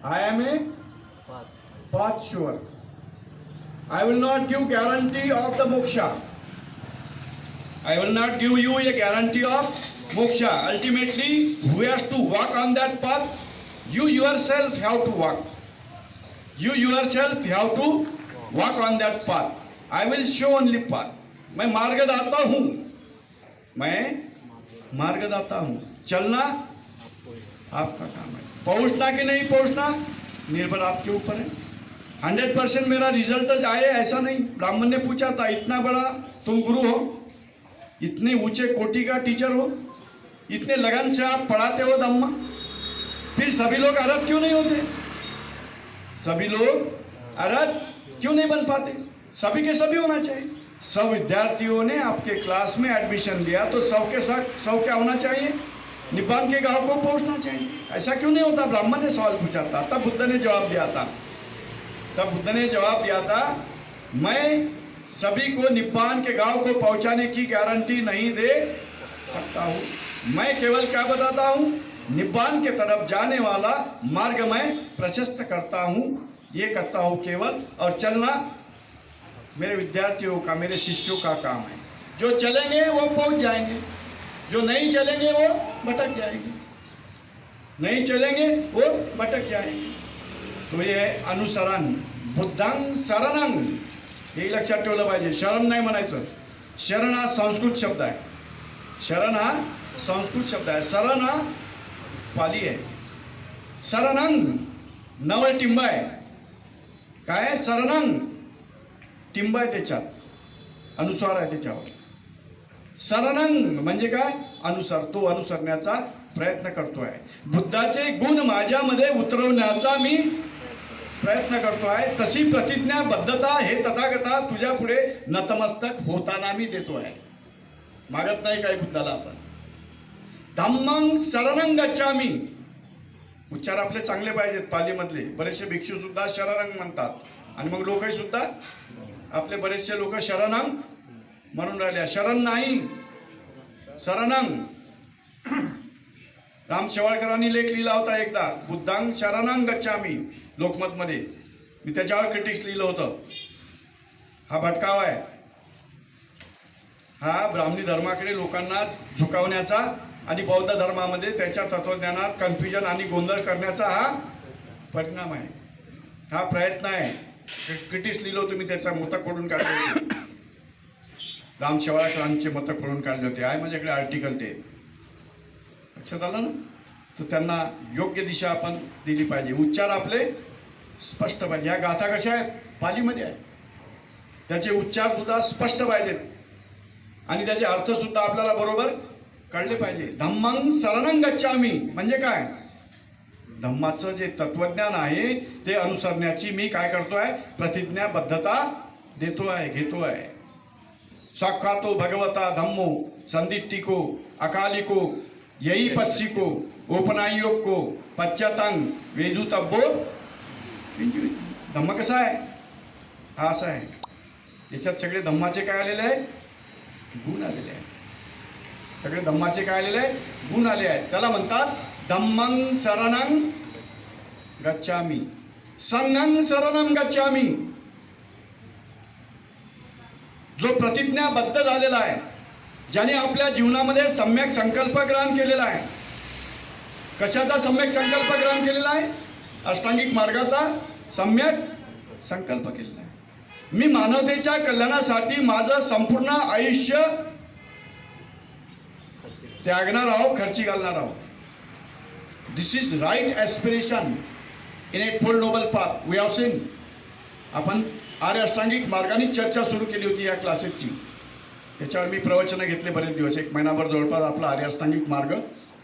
I am a path sure. I will not give guarantee of the moksha. I will not give you a guarantee of moksha. Ultimately, who has to walk on that path? You yourself have to walk. You yourself have to walk on that path. I will show only path. मैं मार्गदाता हूँ. मैं मार्गदाता हूँ. चलना आपका काम है. पहुँचना कि नहीं पहुँचना निर्भर आपके ऊपर है. 100% मेरा रिजल्ट आए ऐसा नहीं. ब्राह्मण ने पूछा था, इतना बड़ा तुम गुरु हो, इतने ऊंचे कोटि का टीचर हो, इतने लगन से आप पढ़ाते हो धम्म, फिर सभी लोग अरहत क्यों नहीं होते? सभी लोग अरहत क्यों नहीं बन पाते? सभी के सभी होना चाहिए. सब विद्यार्थियों ने आपके क्लास में एडमिशन लिया तो सब के साथ सब क्या होना चाहिए? निब्बान के गांव को पहुंचना चाहिए. ऐसा क्यों नहीं होता? ब्राह्मण ने सवाल पूछा था. तब बुद्ध ने जवाब दिया था. मैं सभी को निब्बान के गांव को पहुंचाने की गारंटी नहीं दे सकता हूं. मैं केवल क्या बताता हूं? निब्बान के तरफ जाने वाला मार्ग मैं प्रशस्त करता हूं. ये करता हूं केवल. और चलना मेरे विद्यार्थियों का, मेरे शिष्यों का काम है. जो चलेंगे वो पहुंच जाएंगे, जो नहीं चलेंगे वो भटक जाएंगे. नहीं चलेंगे वो भटक जाएंगे. तो ये है अनुसरण. बुद्धं शरणं, हे लक्षात ठेवलं पाहिजे. शरण नाही म्हणायचं. शरण हा संस्कृत शब्द आहे. शरण हा संस्कृत शब्द आहे. शरण हा पाली आहे. शरणं नवल टिंब आहे. काय शरणं टिंब आहे, त्याच्यात अनुस्वार आहे त्याच्यावर. शरणं म्हणजे काय? अनुसर. तो अनुसरण्याचा प्रयत्न करतोय. बुद्धाचे गुण माझ्यामध्ये उतरवण्याचा मी प्रयत्न करतो आहे. तशी प्रतिज्ञाबद्धता हे तथागता तुझ्या पुढे नतमस्तक होताना मी देतो आहे. मागत नाही काही बुद्धाला आपण. धम्मं शरणं गच्छामि. उच्चार आपले चांगले पाहिजेत पालीमधले. बरेचसे भिक्षू सुद्धा शरणं म्हणतात आणि मग लोकही सुद्धा आपले बरेचसे लोक शरणं म्हणून राहिले. शरण नाही, शरणं. राम शेवाळकरांनी लेख लिहिला होता एकदा, बुद्धां शरणं गच्छामि, लोकमतमध्ये. मी त्याच्यावर क्रिटिक्स लिहिलं होतं. हा भटकाव आहे. हा ब्राह्मणी धर्माकडे लोकांना झुकावण्याचा आणि बौद्ध धर्मामध्ये त्याच्या तत्वज्ञानात कन्फ्युजन आणि गोंधळ करण्याचा हा परिणाम आहे. हा प्रयत्न आहे. क्रिटिक्स लिहिलं होतं मी. त्याचा मतं खोडून काढले होते. राम शेवाळकरांचे मतं खोडून काढले होते. आहे माझ्याकडे आर्टिकल. ते लक्षात आलं ना? तर त्यांना योग्य दिशा आपण दिली पाहिजे. उच्चार आपले स्पष्ट पाहिजे. ह्या गाथा कशा आहेत? पालीमध्ये आहे. त्याचे उच्चार सुद्धा स्पष्ट पाहिजेत आणि त्याचे अर्थ सुद्धा आपल्याला बरोबर कळले पाहिजे. धम्मं शरणं गच्छामि म्हणजे काय? धम्माचं जे तत्वज्ञान आहे ते अनुसरण्याची मी काय करतोय? प्रतिज्ञाबद्धता देतो आहे, घेतो आहे. साक्षातो भगवता धम्मो संदिट्टिको अकालिको यही पश्चिको ओपनायोग को पश्चातंग वेदुतब्बो. धम्म कसा आहे? हा असा आहे. याच्यात सगळे धम्माचे काय आलेले आहे? गुण आलेले आहेत. सगळे धम्माचे काय आलेले आहेत? गुण आले आहेत. त्याला म्हणतात धम्मं शरणं गच्छामि, संघं शरणं गच्छामि. जो प्रतिज्ञाबद्ध झालेला आहे, ज्याने आपल्या जीवनामध्ये सम्यक संकल्प ग्रहण केलेला आहे. कशाचा सम्यक संकल्प ग्रहण केलेला आहे? अष्टांगिक मार्गाचा सम्यक संकल्प केलेला आहे. मी मानवतेच्या कल्याणासाठी माझं संपूर्ण आयुष्य त्यागणार आहोत, खर्ची घालणार आहोत. This is right aspiration in eightfold noble path. We have seen. आपण आर्य अष्टांगिक मार्गाने चर्चा सुरू केली होती या क्लासेसची. त्याच्यावर मी प्रवचनं घेतले बरेच दिवस. 1 महिनाभर जवळपास आपला आर्य अष्टांगिक मार्ग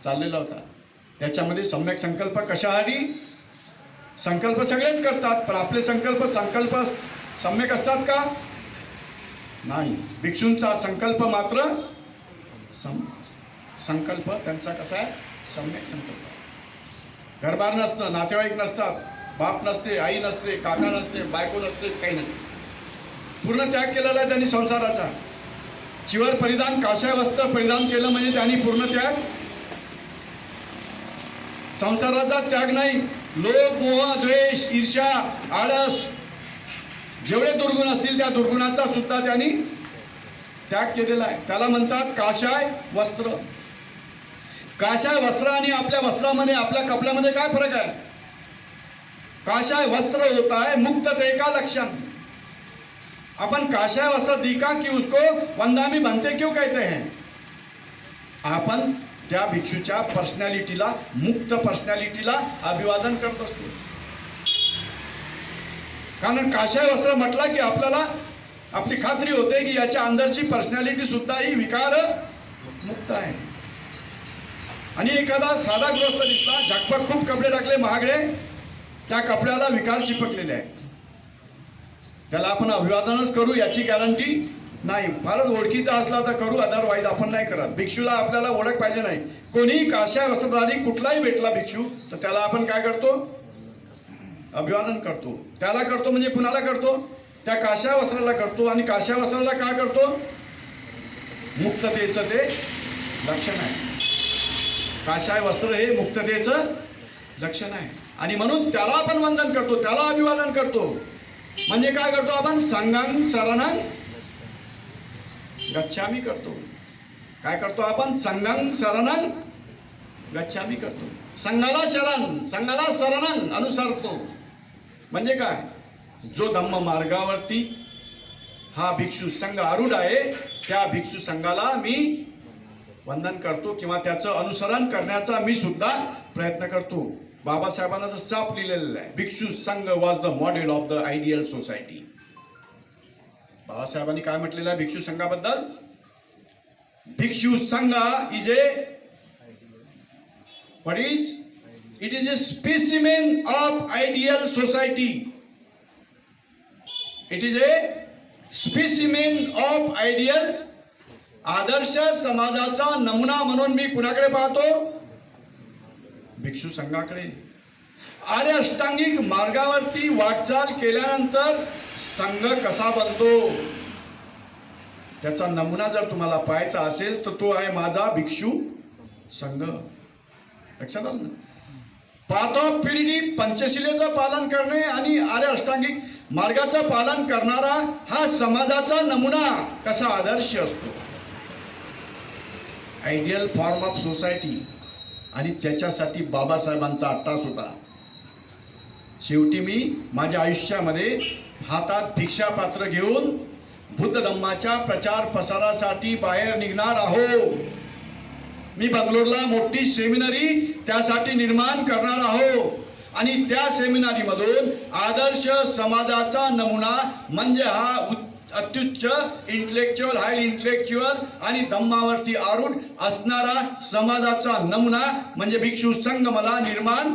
चाललेला होता. त्याच्यामध्ये सम्यक संकल्प कशासाठी? संकल्प सगळेच करतात, पण आपले संकल्प सम्यक असतात का? नाही. भिक्षूंचा संकल्प मात्र संकल्प त्यांचा कसा आहे? सम्यक संकल्प. घरबार नसतं, नातेवाईक नसतात, बाप नसते, आई नसते, काका नसते, बायको नसते, काही नसते. पूर्ण त्याग केलेला आहे त्यांनी संसाराचा. चिवर परिधान काशाय वस्त्र परिधान केलं म्हणजे त्यांनी पूर्ण त्याग. संसाराचा त्याग नाही, लोभ, मोह, द्वेष, ईर्ष्या, आळस, जेवढे दुर्गुण असतील त्या दुर्गुणाचा सुद्धा त्यांनी त्याग केलेला आहे. त्याला म्हणतात काशाय वस्त्र. काशाय वस्त्र आणि आपल्या वस्त्रामध्ये, आपल्या कपड्यामध्ये काय फरक आहे? काशाय वस्त्र होता है मुक्तते का लक्षण. अपन काशाय वस्त्र दिखा कि उसको वंदामी बनते क्यों कहते हैं? आपण त्या भिक्षूच्या पर्सनॅलिटीला, मुक्त पर्सनॅलिटीला अभिवादन करत असतो. कारण काशाय वस्त्र म्हटला की आपल्याला आपली खात्री होते की याच्या अंदरची पर्सनॅलिटी सुद्धा ही विकार मुक्त आहे. आणि एखादा साधा गृहस्थ दिसला, झटपट खूप कपडे टाकले महागडे, त्या कपड्याला विकार चिपकलेले आहे, त्याला आपण अभिवादनच करू याची गॅरंटी नाही. फारच ओळखीचा असला तर करू, अदरवाईज आपण नाही करत. भिक्षूला आपल्याला ओळख पाहिजे नाही. कोणी काश्या वस्त्रधारी कुठलाही भेटला भिक्षू तर त्याला आपण काय करतो? अभिवादन करतो. त्याला करतो म्हणजे कुणाला करतो? त्या काश्या वस्त्राला करतो. आणि काश्या वस्त्राला का करतो? मुक्ततेचं ते लक्षण आहे. काशाय वस्त्र हे मुक्ततेचं लक्षण आहे. आणि म्हणून त्याला आपण वंदन करतो, त्याला अभिवादन करतो. म्हणजे काय करतो आपण? संघं शरणं गच्छामी करतो. काय करतो आपण? संघं शरणं गच्छामी करतो. संघाला शरण, संघाला शरणं अनुसरतो. म्हणजे काय? जो धम्म मार्गावरती हा भिक्षू संघ आरूढ आहे त्या भिक्षू संघाला मी वंदन करतो किंवा त्याचं अनुसरण करण्याचा मी सुद्धा प्रयत्न करतो. बाबासाहेबांना तर साफ लिहिलेलं आहे, भिक्षू संघ was the model of the ideal society. बाबासाहेबांनी काय म्हटलेलं आहे भिक्षू संघाबद्दल? भिक्षू संघ is it is a specimen of ideal society. It is a specimen of ideal. आदर्श समाजाचा नमुना म्हणून मी कुणाकडे पाहतो? भिक्षू संघाकडे. आर्य अष्टांगिक मार्गावरती वाटचाल केल्यानंतर संघ कसा बनतो त्याचा नमुना जर तुम्हाला पाहायचा असेल तर तो आहे माझा भिक्षू संघ. लक्षात आलं ना? पाथ ऑफ प्युरिटी, पंचशिलेचं पालन करणे आणि आर्य अष्टांगिक मार्गाचं पालन करणारा हा समाजाचा नमुना कसा आदर्श असतो, आयडियल फॉर्म ऑफ सोसायटी. आणि त्याच्यासाठी बाबासाहेबांचा अट्टास होता. शेवटी मी माझ्या आयुष्यामध्ये हातात भिक्षापात्र घेऊन बुद्ध धम्माच्या प्रचार प्रसारासाठी बाहेर निघणार आहो. मी बंगलोरला मोठी सेमिनरी त्यासाठी निर्माण करणार आहो. आणि त्या सेमिनारीमधून आदर्श समाजाचा नमुना म्हणजे हा अत्युच्च इंटेलेक्च्युअल, हाय इंटेलेक्च्युअल आणि धम्मावरती आरूढ असणारा समाजाचा नमुना म्हणजे भिक्षू संघ मला निर्माण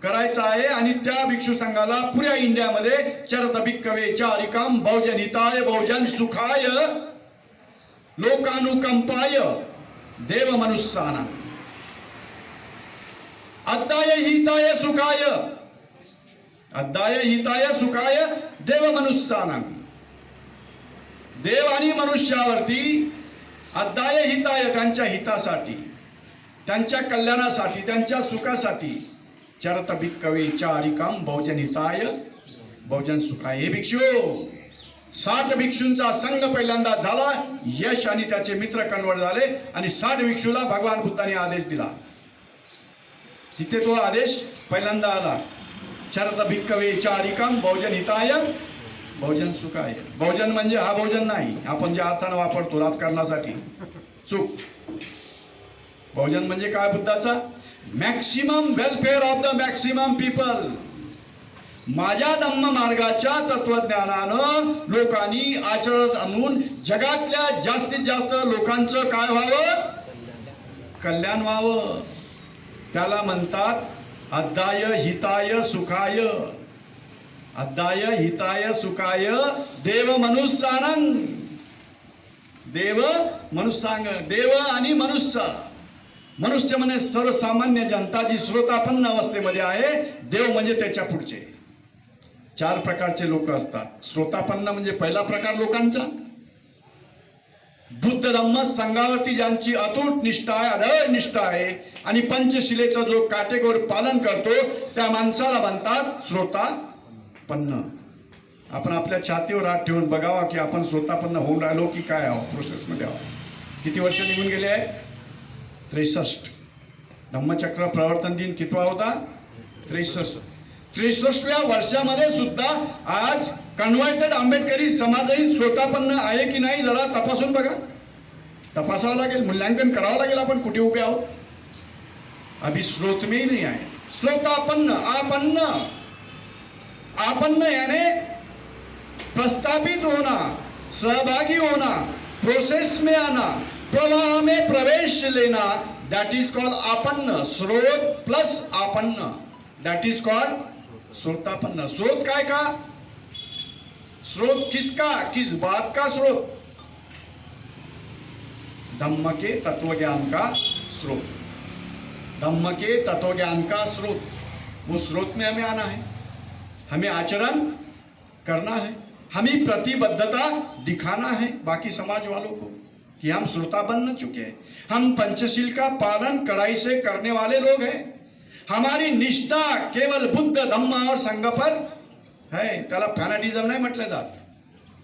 करायचा आहे. आणि त्या भिक्षू संघाला पुऱ्या इंडियामध्ये चरत भिक्खवे चारिकाम बहुजन हिताय बहुजन सुखाय लोकानुकंपाय देव मनुष्याना अद्दाय हिताय सुखाय, अद्दाय हिताय सुखाय देव मनुष्याना. देव आणि मनुष्यावरती अद्दाय हिताय, त्यांच्या हितासाठी, त्यांच्या कल्याणासाठी, त्यांच्या सुखासाठी चरत भिक्खवे चारिकाम बहुजन हिताय बहुजन सुखाय. हे भिक्षू 60 भिक्षूंचा संघ पहिल्यांदा झाला. यश आणि त्याचे मित्र कन्वर्ट झाले आणि 60 भिक्षूला भगवान बुद्धाने आदेश दिला. तिथे तो आदेश पहिल्यांदा आला, चरत भिक्खवे चारिकाम बहुजन हिताय बहुजन सुखाय. बहुजन म्हणजे हा बहुजन नाही आपण ज्या अर्थानं वापरतो राजकारणासाठी, चूक. बहुजन म्हणजे काय बुद्धाचा? Maximum welfare of the maximum people. माझ्या धम्म मार्गाच्या तत्वज्ञानानं लोकांनी आचरणात आणून जगातल्या जास्तीत जास्त लोकांचं काय व्हावं? कल्याण व्हावं. त्याला म्हणतात अद्दाय हिताय सुखाय. अद्दाय हिताय सुखाय देव मनुष्यानं. देव मनुष्यांग, देव आणि मनुष्य. मनुष्य म्हणजे सर्वसामान्य जनता जी श्रोतापन्न अवस्थेमध्ये आहे. देव म्हणजे त्याच्या पुढचे. 4 प्रकारचे लोक असतात. श्रोतापन्न म्हणजे पहिला प्रकार लोकांचा, बुद्ध धम्म संघावरती ज्यांची अतूट निष्ठा आहे, अढळ निष्ठा आहे आणि पंचशिलेचं जो काटेकोर पालन करतो त्या माणसाला म्हणतात श्रोतापन्न. आपण आपल्या छातीवर हात ठेवून बघावा की आपण श्रोतापन्न होऊन राहिलो की काय आहोत, प्रोसेसमध्ये आहोत. किती वर्ष निघून गेले आहे? 63. धम्मचक्र प्रवर्तन दिन कितवा होता? 63. 63व्या वर्षामध्ये सुद्धा आज कन्व्हर्टेड आंबेडकरी समाजही श्रोतापन्न आहे की नाही जरा तपासून बघा. तपासावं लागेल, मूल्यांकन करावं लागेल आपण कुठे उभे आहोत. अभी श्रोत में ही नहीं आहे. श्रोतापन्न, आपन्न. आपन्न यानी प्रस्थापित होना, सहभागी होना, प्रोसेस में आना, प्रवाह में प्रवेश लेना, दैट इज कॉल्ड आपन्न. स्रोत प्लस आपन्न, दैट इज कॉल्ड श्रोतापन्न. स्रोत काय का? स्रोत किसका, किस बात का स्रोत? धम्म के तत्वज्ञान का स्रोत. धम्म के तत्वज्ञान का स्रोत. वो स्रोत में हमें आना है, हमें आचरण करना है, हमें प्रतिबद्धता दिखाना है बाकी समाज वालों को कि हम श्रोता बन चुके हैं. हम पंचशील का पालन कड़ाई से करने वाले लोग हैं. हमारी निष्ठा केवल बुद्ध धम्म और संघ पर है. त्याला फॅनाटिझम नाही म्हटलं जात.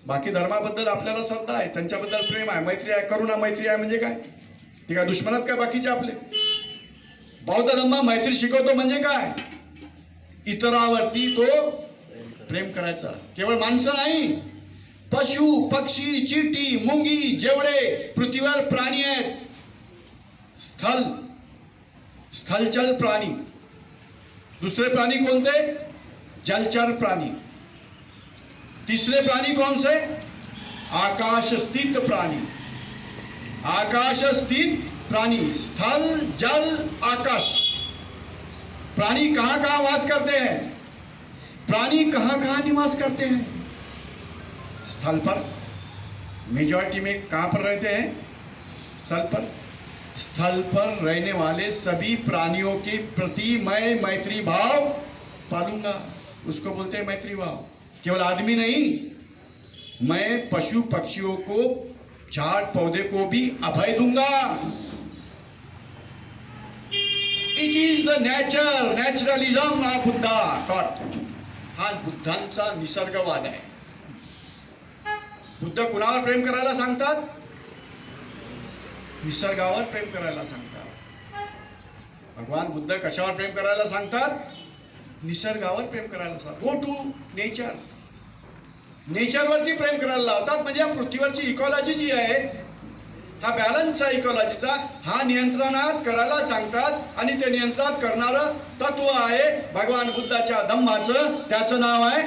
बाकी धर्माबद्दल आपल्याला श्रद्धा आहे, त्यांच्याबद्दल प्रेम आहे, मैत्री आहे. करुणा मैत्री आहे म्हणजे काय? ते काय दुश्मनात काय बाकीचे आपले? बौद्ध धम्म मैत्री शिकवतो म्हणजे काय? इतरावरती तो प्रेम करायचा. केवळ माणसं नाही, पशु पक्षी चीटी मुंगी जेवढे पृथ्वीवर प्राणी आहेत, स्थलचल प्राणी. दूसरे प्राणी कोणते? जलचर प्राणी. तीसरे प्राणी कौन से? आकाश स्थित प्राणी. आकाश स्थित प्राणी, स्थल जल आकाश. प्राणी कहां कहां वास करते हैं? प्राणी कहां कहां निवास करते हैं? स्थल पर. मेजॉरिटी में कहां पर रहते हैं? स्थल पर. स्थल पर रहने वाले सभी प्राणियों के प्रति मैं मैत्री भाव पालूंगा. उसको बोलते हैं मैत्री भाव. केवल आदमी नहीं, मैं पशु पक्षियों को, झाड़ पौधे को भी अभय दूंगा. It is the nature, naturalism of Buddha thought. हा बुद्धांचा निसर्गवाद आहे. बुद्ध कुणावर प्रेम करायला सांगतात? निसर्गावर प्रेम करायला सांगतात. भगवान बुद्ध कशावर प्रेम करायला सांगतात? निसर्गावर प्रेम करायला सांगतात. Go to nature. नेचरवरती प्रेम करायला लावतात. म्हणजे या पृथ्वीवरची इकॉलॉजी जी आहे, हा बॅलन्स आहे इकॉलॉजीचा, हा नियंत्रणात करायला सांगतात. आणि ते नियंत्रणात करणारं तत्व आहे भगवान बुद्धाच्या धम्माचं. त्याचं नाव आहे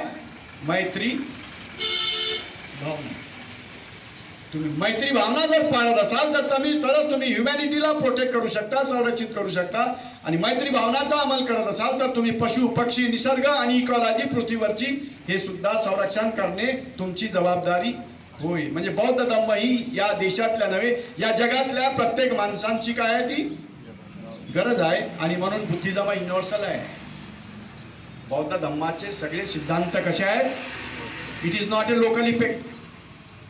मैत्री भावना. तुम्ही मैत्री भावना जर पाळत असाल तर तरच तुम्ही ह्युमॅनिटीला प्रोटेक्ट करू शकता, संरक्षित करू शकता. आणि मैत्री भावनाचा अंमल करत असाल तर तुम्ही पशु पक्षी निसर्ग आणि इकॉलॉजी पृथ्वीवरची हे सुद्धा संरक्षण करणे तुमची जबाबदारी होय. म्हणजे बौद्ध धम्म ही या देशातल्या नव्हे, या जगातल्या प्रत्येक माणसांची काय आहे ती गरज आहे. आणि म्हणून बुद्धिझम हा युनिव्हर्सल आहे. बौद्ध धम्माचे सगळे सिद्धांत कसे आहेत? It is not a local effect,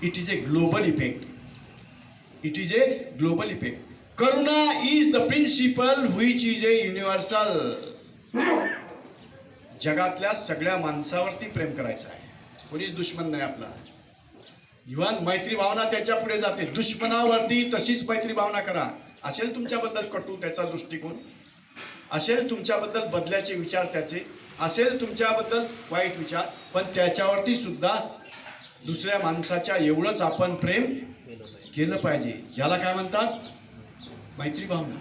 it is a global effect. It is a global effect. Karuna is the principle which is a universal. जगातल्या सगळ्या माणसावरती प्रेम करायचं आहे. कोणीच दुश्मन नाही आपला. इव्हन मैत्री भावना त्याच्या पुढे जाते. दुश्मनावरती तशीच मैत्री भावना करा. असेल तुमच्याबद्दल कटू त्याचा दृष्टिकोन, असेल तुमच्याबद्दल बदल्याचे विचार त्याचे, असेल तुमच्याबद्दल वाईट विचार, पण त्याच्यावरती सुद्धा दुसऱ्या माणसाच्या एवढंच आपण प्रेम केलं पाहिजे. याला काय म्हणतात? मैत्री भावना.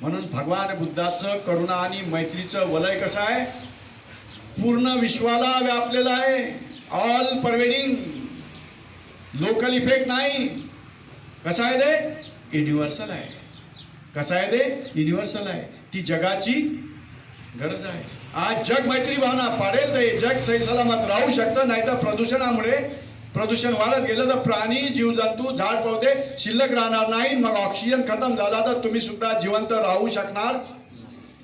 म्हणून भगवान बुद्धाचं करुणा आणि मैत्रीचं वलय कसं आहे? पूर्ण विश्वाला व्यापलेलं आहे. All pervading. लोकल इफेक्ट नाही. कसं आहे ते? युनिव्हर्सल आहे. कसं आहे ते? युनिव्हर्सल आहे. ती जगाची गरज आहे. आज जग मैत्री भावना पाडेल तर जग सही सलामत राहू शकतं. नाही तर प्रदूषणामुळे प्रदूषण वाढत गेलं तर प्राणी जीवजंतू झाड पौधे शिल्लक राहणार नाही. मग ऑक्सिजन खतम झाला तर तुम्ही सुद्धा जिवंत राहू शकणार.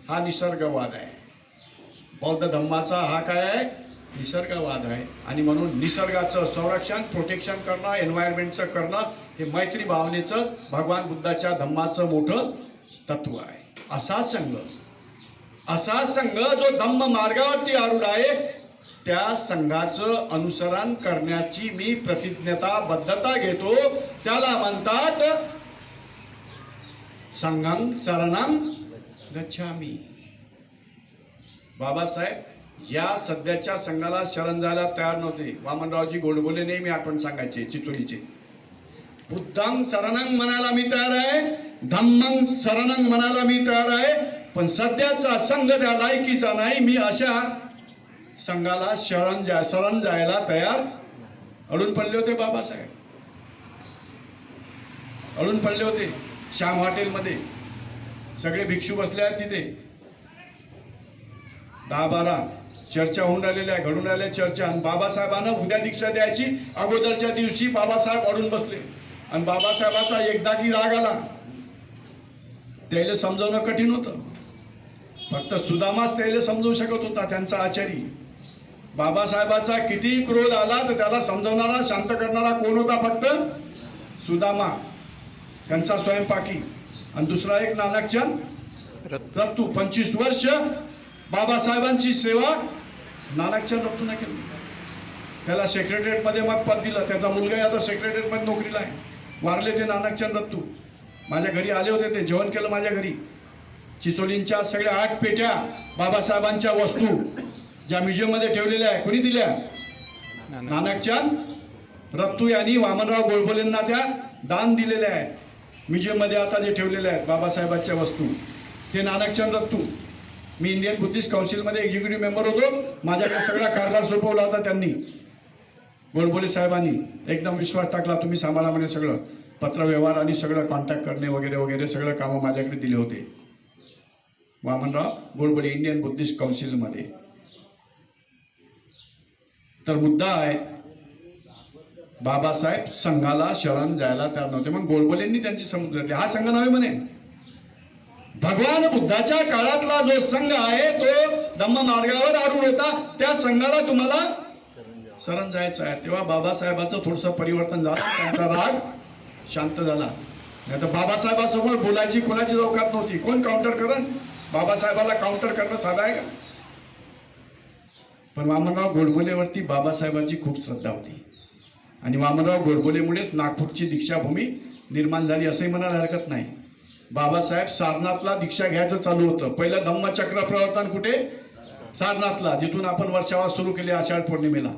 हा निसर्गवाद आहे. बौद्ध धम्माचा हा काय आहे? निसर्गवाद आहे आणि म्हणून निसर्गाचं संरक्षण प्रोटेक्शन करणं एन्व्हायरमेंटचं करणं हे मैत्री भावनेचं भगवान बुद्धाच्या धम्माचं मोठं तत्व आहे. असा संघ जो धम्म मार्गावरती आरूढ आहे त्या संघाचं अनुसरण करण्याची मी प्रतिज्ञताबद्धता घेतो. त्याला म्हणतात संघं शरणं गच्छामी. बाबासाहेब या सध्याच्या संघाला शरण जायला तयार नव्हते. वामनरावजी गोडबोले नेहमी आठवण सांगायचे चिचोलीचे. बुद्धं शरणं म्हणायला मी तयार आहे, धम्मं शरणं म्हणायला मी तयार आहे, पण सध्याचा संघ त्या लायकीचा नाही. मी अशा संघाला शरण जायला तयार. अडून पडले होते बाबासाहेब, अडून पडले होते. श्याम हॉटेलमध्ये सगळे भिक्षू बसले आहेत तिथे. 10-12 चर्चा होऊन राहिलेल्या आहे, घडून राहिल्या चर्चा. आणि बाबासाहेबांना उद्या दीक्षा द्यायची, अगोदरच्या दिवशी बाबासाहेब अडून बसले. आणि बाबासाहेबाचा एकदा की राग आला. त्याला समजावणं कठीण होतं. फक्त सुदामाच त्याला समजवू शकत होता, त्यांचा आचारी. बाबासाहेबाचा किती क्रोध आला तर त्याला समजवणारा शांत करणारा कोण होता? फक्त सुदामा, त्यांचा स्वयंपाकी. आणि दुसरा एक नानकचंद रत्तू. 25 वर्ष बाबासाहेबांची सेवा नानकचंद रत्तूने केली. त्याला सेक्रेटरीमध्ये मग पद दिलं. त्याचा मुलगाही आता सेक्रेटरीमध्ये नोकरीला आहे. वारले ते नानकचंद रत्तू. माझ्या घरी आले होते, ते जेवण केलं माझ्या घरी. चिचोलींच्या सगळ्या 8 पेट्या बाबासाहेबांच्या वस्तू ज्या म्युझियममध्ये ठेवलेल्या आहे, कोणी दिल्या? नानकचंद रत्तू यांनी वामनराव गोडबोलेंना त्या दान दिलेल्या आहेत. म्युझियममध्ये आता जे ठेवलेल्या आहेत बाबासाहेबांच्या वस्तू, ते नानकचंद रत्तू. मी इंडियन बुद्धिस्ट काउन्सिलमध्ये एक्झिक्युटिव्ह मेंबर होतो. माझ्याकडे सगळा कारभार सोपवला होता त्यांनी, गोडबोले साहेबांनी. एकदम विश्वास टाकला, तुम्ही सांभाळा म्हणे सगळं. पत्रव्यवहार आणि सगळं कॉन्टॅक्ट करणे वगैरे वगैरे सगळं कामं माझ्याकडे दिले होते वामनराव गोडबोले इंडियन बुद्धिस्ट काउन्सिलमध्ये. तर मुद्दा आहे, बाबासाहेब संघाला शरण जायला तयार नव्हते. मग गोडबोलेंनी त्यांची समजूत घातली. हा संघ नव्हे म्हणे. भगवान बुद्धाच्या काळातला जो संघ आहे तो धम्म मार्गावर आरूढ होता. त्या संघाला तुम्हाला शरण जायचं आहे. तेव्हा बाबासाहेबाचं थोडंसं परिवर्तन झालं, त्यांचा राग शांत झाला. नाही तर बाबासाहेबासमोर बोलायची कोणाची अवकात नव्हती. कोण काउंटर करण? बाबासाहेबाला काउंटर करणं साधं आहे का? पण वामनराव गोडबोलेवरती बाबासाहेबांची खूप श्रद्धा होती. आणि वामनराव गोडबोलेमुळेच नागपूरची दीक्षाभूमी निर्माण झाली असंही म्हणायला हरकत नाही. बाबासाहेब सारनाथला दीक्षा घ्यायचं चालू होतं. पहिलं धम्मचक्र प्रवर्तन कुठे? सारनाथला, जिथून आपण वर्षावा सुरू केले आषाढ पौर्णिमेला.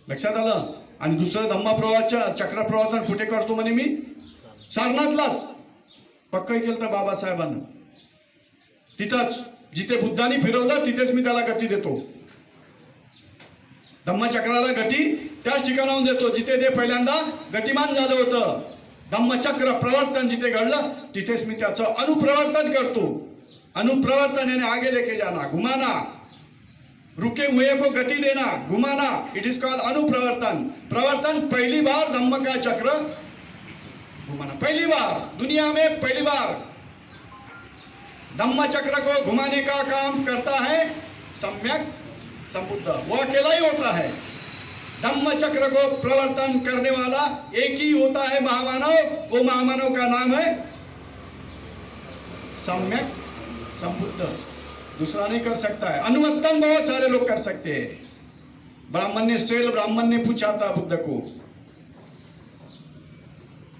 लक्षात आलं? आणि दुसरं धम्मप्रवाहाचं चक्र प्रवर्तन कुठे करतो म्हणे मी? सारनाथलाच. पक्कही केलं तर बाबासाहेबांना. तिथंच जिथे बुद्धांनी फिरवलं तिथेच मी त्याला गती देतो. धम्मचक्राला गती त्याच ठिकाणाहून देतो जिथे ते पहिल्यांदा गतिमान झालं होतं. धम्मचक्र प्रवर्तन जिथे घडलं तिथेच मी त्याचं अनुप्रवर्तन करतो. अनुप्रवर्तन यानी आगे लेके जाना, घुमाना, रुके हुए को गति देना, घुमाना. इट इज कॉल्ड अनुप्रवर्तन. प्रवर्तन पहली बार धम्म का चक्र घुमाना, पहली बार दुनिया में पहली बार धम्म चक्र को घुमाने का काम करता है सम्यक संबुद्ध. वो अकेला ही होता है. धम्म चक्र को प्रवर्तन करने वाला एक ही होता है महामानव. वो महामानव का नाम है सम्यक संबुद्ध. दूसरा नहीं कर सकता है. अनुवर्तन बहुत सारे लोग कर सकते हैं. ब्राह्मण ने पूछा था बुद्ध को,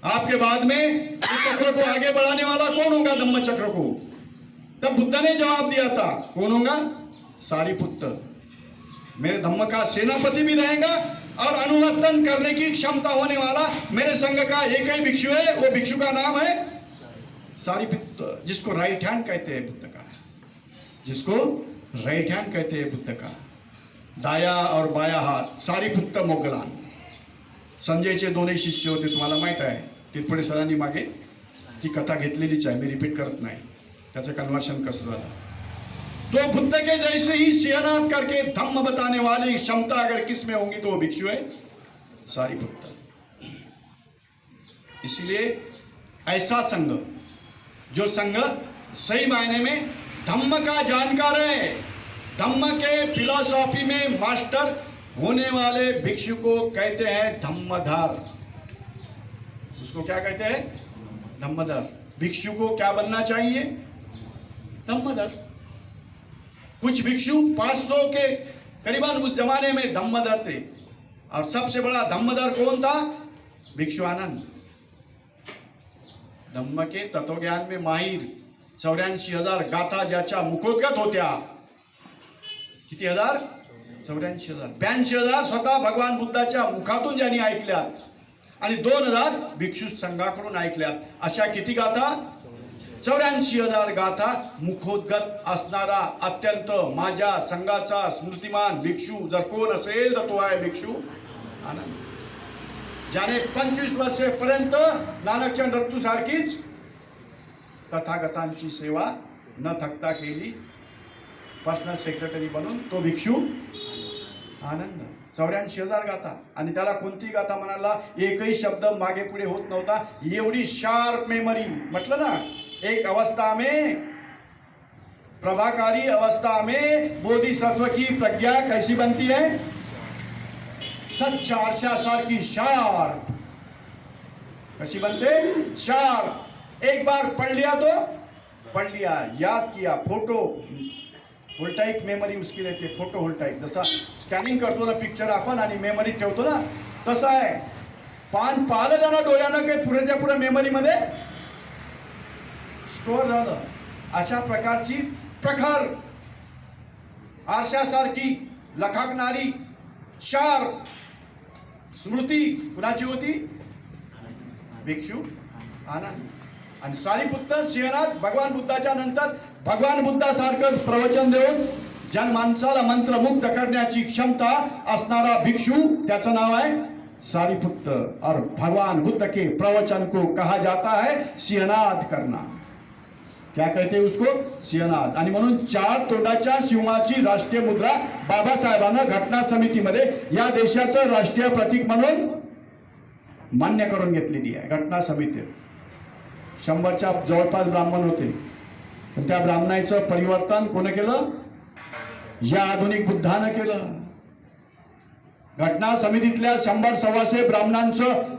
आपके बाद में इस चक्र को आगे बढ़ाने वाला कौन होगा धम्म चक्र को? तब बुद्ध ने जवाब दिया था, कौन होगा? सारीपुत्र. मेरे धम्म का सेनापति भी रहेगा और अनुवर्तन करने की क्षमता होने वाला मेरे संघ का एक ही भिक्षु है. वो भिक्षु का नाम है सारीपुत्र, जिसको राइट हैंड कहते हैं बुद्ध का. जिसको राइट हैंड कहते हैं बुद्ध का. दाया और बाया हात सारीपुत्र मोगलान. संजयचे दोन्ही शिष्य होते, तुम्हाला माहित आहे. तिरपडे सरांनी मागे ती कथा घेतलेलीच आहे, मी रिपीट करत नाही. त्याचं कन्वर्शन कसं झालं. तो बुद्ध के जैसे ही सियानात करके धम्म बताने वाली क्षमता अगर किसमें होगी तो वो भिक्षु है सारीपुत्र. इसलिए ऐसा संघ, जो संघ सही मायने में धम्म का जानकार है, धम्म के फिलॉसफी में मास्टर होने वाले भिक्षु को कहते हैं धम्मधर। उसको क्या कहते हैं? धम्मधर। भिक्षु को क्या बनना चाहिए? धम्मधर। कुछ भिक्षु 500 के करीबन उस जमाने में धम्मधर थे, और सबसे बड़ा धम्मधर कौन था? भिक्षु आनंद। धम्म के तत्वज्ञान में माहिर 84,000 गाथा ज्याच्या मुखोद्गत होत्या. किती हजार? 84,000. 82,000 स्वतः भगवान बुद्धाच्या मुखातून ज्यांनी ऐकल्यात आणि 2,000 भिक्षू संघाकडून ऐकल्यात. अशा किती गाथा? 84,000 गाथा मुखोद्गत असणारा अत्यंत माझ्या संघाचा स्मृतिमान भिक्षू जर कोण असेल तर तो आहे भिक्षू आनंद, ज्याने 25 वर्षेपर्यंत नानकचंद रत्तू सारखीच तथागतांची सेवा न थकता केली, पर्सनल सेक्रेटरी बनून. तो भिक्षू आनंद. 84,000 गाथा, आणि त्याला कोणती गाथा म्हणाला? एकही शब्द मागे पुढे होत नव्हता. एवढी शार्प मेमरी. म्हटलं ना, एक अवस्था में, प्रभाकारी अवस्था में बोधिसत्व की प्रज्ञा कैसी बनती है? सच्चा आरशा सारखी शार्प. कशी बनते? शार्प. एक बार पढ़ लिया तो पढ़ लिया, याद किया. फोटो होल्टाइक मेमरी उसकी रहते. फोटो होल्टाइक. जसा स्कॅनिंग करतो ना पिक्चर आपण आणि मेमरी ठेवतो ना, तसं आहे. पान पाहिलं जाणं डोळ्यानं काही पुरेच्या पुरे मेमरी मध्ये स्टोअर झालं. अशा प्रकारची प्रखर आरशासारखी लखाकणारी शार्प स्मृती कुणाची होती? भिक्षू आनंद. आणि सारीपुत्र सिंहनाथ भगवान बुद्धाच्या नंतर भगवान बुद्धासारखंच प्रवचन देऊन जनमानसाला मंत्रमुग्ध करण्याची क्षमता असणारा भिक्षू, त्याचं नाव आहे सारीपुत्र. और भगवान बुद्ध के प्रवचन को कहा जाता है सिंहनाद करना. क्या कहते हैं उसको? सिंहनाद. आणि म्हणून 4 तोंडाच्या सिंहाची राष्ट्रीय मुद्रा बाबासाहेबांना घटना समितीमध्ये या देशाचं राष्ट्रीय प्रतीक म्हणून मान्य करून घेतलेली आहे. घटना समिती 100च्या जवळपास ब्राह्मण होते, पण त्या ब्राह्मणाचं परिवर्तन कोणी केलं? या आधुनिक बुद्धानं केलं. घटना समितीतल्या 100-125 ब्राह्मणांचं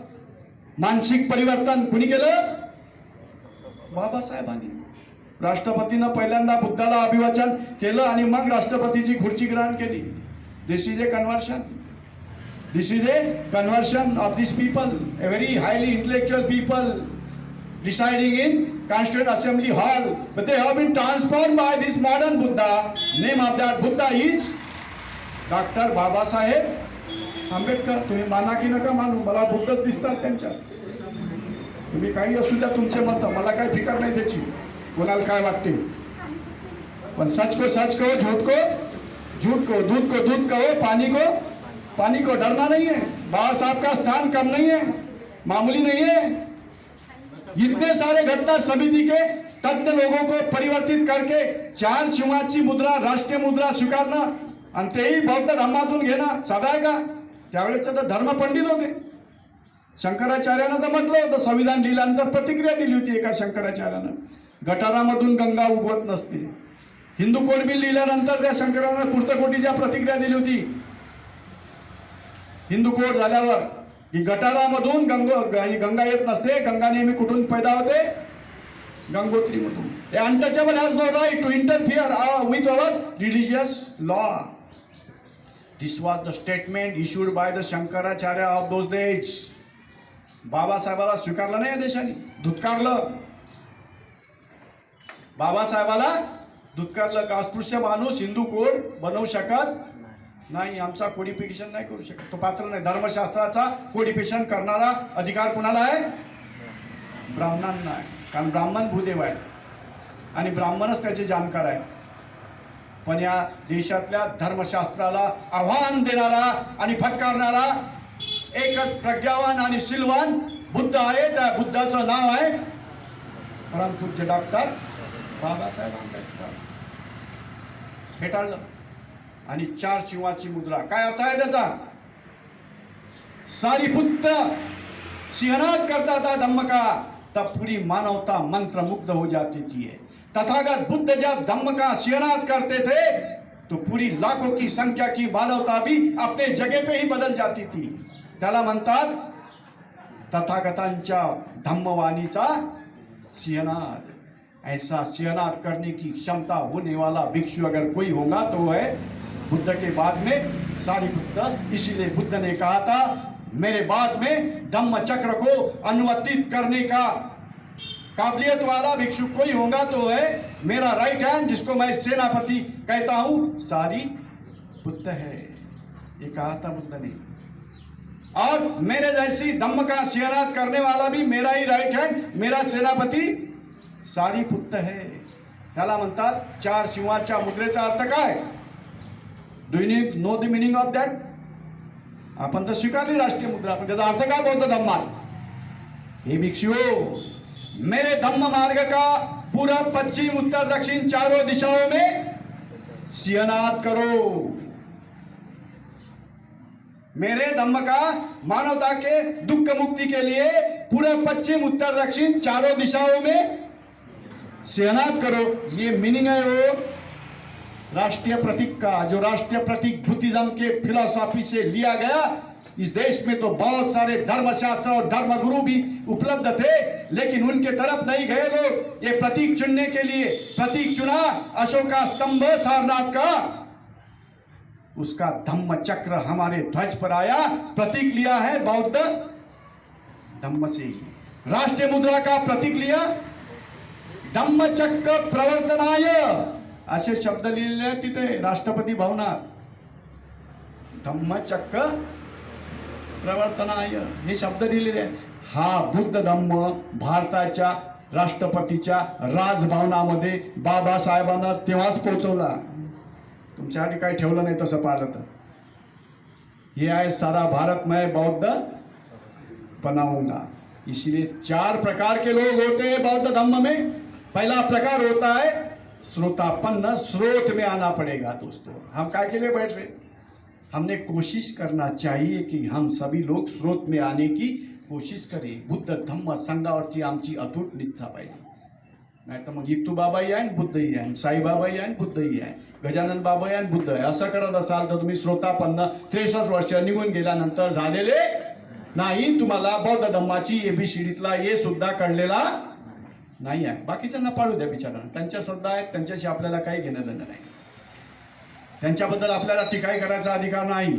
मानसिक परिवर्तन कुणी केलं? बाबासाहेबांनी. राष्ट्रपतीनं पहिल्यांदा बुद्धाला अभिवाचन केलं आणि मग राष्ट्रपतीची खुर्ची ग्रहण केली. This is a conversion. This is a conversion of this people, a very highly intellectual people residing in Constituent Assembly Hall, but they have been transformed by this modern Buddha. Name of that Buddha is Dr. Babasaheb Ambedkar. तुम्ही माना की नका मानू, मला बुद्धच दिसतात त्यांच्या. तुम्ही काही असू द्या तुमचे मत, मला काही फिकर नाही त्याची, कोणाला काय वाटते. पण सच को सच कहो, झूठ को झूठ को, दूध को दूध कहो, पानी को पानी को. डरना नहीं है. बाबा साहब का स्थान कम नहीं है, मामूली नहीं है. इतने सारे घटना समिति के तज्ञ लोगों को परिवर्तित करके 4 सिंहाची मुद्रा राष्ट्रीय मुद्रा स्वीकारणं आणि तेही बौद्ध धर्मातून घेणं साधा आहे का? त्यावेळेचे तर धर्मपंडित होते. शंकराचार्यानं तर म्हटलं होतं, संविधान लिहिल्यानंतर प्रतिक्रिया दिली होती एका शंकराचार्यानं, गटारामधून गंगा उगवत नसते. हिंदू कोड बिल लिहिल्यानंतर त्या शंकरानं पुर्तकोटीच्या प्रतिक्रिया दिली होती. हिंदू कोड झाल्यावर की गटारामधून गंगा येत नसते, गंगा नेहमी कुठून पैदा होते? गंगोत्रीमधून. A untouchable has no right to interfere with our religious law. This was the statement issued by the Shankaracharya of those days. बाबासाहेबाला स्वीकारलं नाही या देशाने, धुतकारलं. बाबासाहेबाला धुतकारलं का? अस्पृश्य माणूस हिंदू कोड बनवू शकत नाही, आमचा कोडिफिकेशन नाही करू शकत, तो पात्र नाही. धर्मशास्त्राचा कोडिफिकेशन करणारा अधिकार कुणाला आहे? ब्राह्मणांना आहे, कारण ब्राह्मण भूदेव आहेत आणि ब्राह्मणच त्याचे जाणकार आहेत. पण या देशातल्या धर्मशास्त्राला आव्हान देणारा आणि फटकारणारा एकच प्रज्ञावान आणि सिलवान बुद्ध आहे. त्या बुद्धाचं नाव आहे परमपूज्य डॉक्टर बाबासाहेब आंबेडकर. फेटाळलं. आणि 4 सिंहाची मुद्रा. काय अर्थ आहे त्याचा? सारीपुत्र सिंहनाद करता था धम्म का, तब पूरी मानवता मंत्रमुग्ध हो जाती थी. तथागत बुद्ध जब धम्म का सिंहनाद करते थे तो पूरी लाखों की संख्या की मानवता भी अपने जगह पे ही बदल जाती थी. त्याला म्हणतात तथागतांच्या धम्मवाणीचा सिंहनाद. ऐसा सिंहनाद करने की क्षमता होने वाला भिक्षु अगर कोई होगा तो वो है बुद्ध के बाद में सारिपुत्र. इसीलिए बुद्ध ने कहा था मेरे बाद में धम्म चक्र को अनुवर्तित करने का काबिलियत वाला भिक्षु कोई होगा तो है मेरा राइट हैंड, जिसको मैं सेनापति कहता हूं, सारिपुत्र है. ये कहा था बुद्ध ने. और मेरे जैसी धम्म का सिंहनाद करने वाला भी मेरा ही राइट हैंड, मेरा सेनापती सारिपुत्र है. त्याला म्हणतात चार शिवाच्या मुद्रेचा अर्थ काय? Do you know the meaning of that? आपण तर स्वीकारली राष्ट्रीय मुद्रा, पण त्याचा अर्थ काय बोलतो धम्मात? हे भिक्षुओं, मेरे धम्म मार्ग का पूरब पश्चिम उत्तर दक्षिण चारों दिशाओं में सिंहनाद करो. मेरे धम्म का मानवता के दुख मुक्ति के लिए पूरब पश्चिम उत्तर दक्षिण चारों दिशाओं में सिंहनाद करो. ये मीनिंग है वो राष्ट्रीय प्रतीक का, जो राष्ट्रीय प्रतीक बुद्धिज्म के फिलोसॉफी से लिया गया. इस देश में तो बहुत सारे धर्मशास्त्र और धर्मगुरु भी उपलब्ध थे, लेकिन उनके तरफ नहीं गए लोग. ये प्रतीक चुनने के लिए प्रतीक चुना अशोका स्तंभ सारनाथ का, उसका धम्म चक्र हमारे ध्वज पर आया. प्रतीक लिया है बौद्ध धम्म से ही. राष्ट्रीय मुद्रा का प्रतीक लिया धम्म चक्र प्रवर्तनाय, असे शब्द लिहिलेले आहेत तिथे राष्ट्रपती भवनात. धम्म चक्र प्रवर्तनाय हे शब्द लिहिलेले आहेत. हा बुद्ध धम्म भारताच्या राष्ट्रपतीच्या राजभवनामध्ये बाबासाहेबांना तेव्हाच पोहोचवला. तुमच्यासाठी काही ठेवलं नाही तसं पाहिलं तर. ये आहे सारा भारत मैं बौद्ध बनाऊंगा. इसीलिए चार प्रकार के लोग होते हैं बौद्ध धम्म में. पहला प्रकार होता है श्रोतापन्न, स्रोत में आना पड़ेगा. दोस्तों, हम काय के लिए बैठ रहे? हमने कोशिश करना चाहिए की हम सभी लोग स्रोत में आने की कोशिश करें. बुद्ध धम्म संघावरची आमची अतूट निष्ठा पाहिजे. नाही तर मग इत्तू बाबाही आहे, बुद्धही आहे, साईबाबाही आहे, बुद्धही आहे, गजानन बाबाही आहे, बुद्ध आहे. असं करत असाल तर तुम्ही श्रोतापन्न 63 वर्ष निघून गेल्यानंतर झालेले नाही. तुम्हाला बौद्ध धम्माची एबीसीडीतला ए सुद्धा कळलेला नाही आहे. बाकीच्यांना पाळू द्या बिचारांना, त्यांच्या श्रद्धा आहेत, त्यांच्याशी आपल्याला काही घेणं देणं नाही. त्यांच्याबद्दल आपल्याला टीकाही करायचा अधिकार नाही.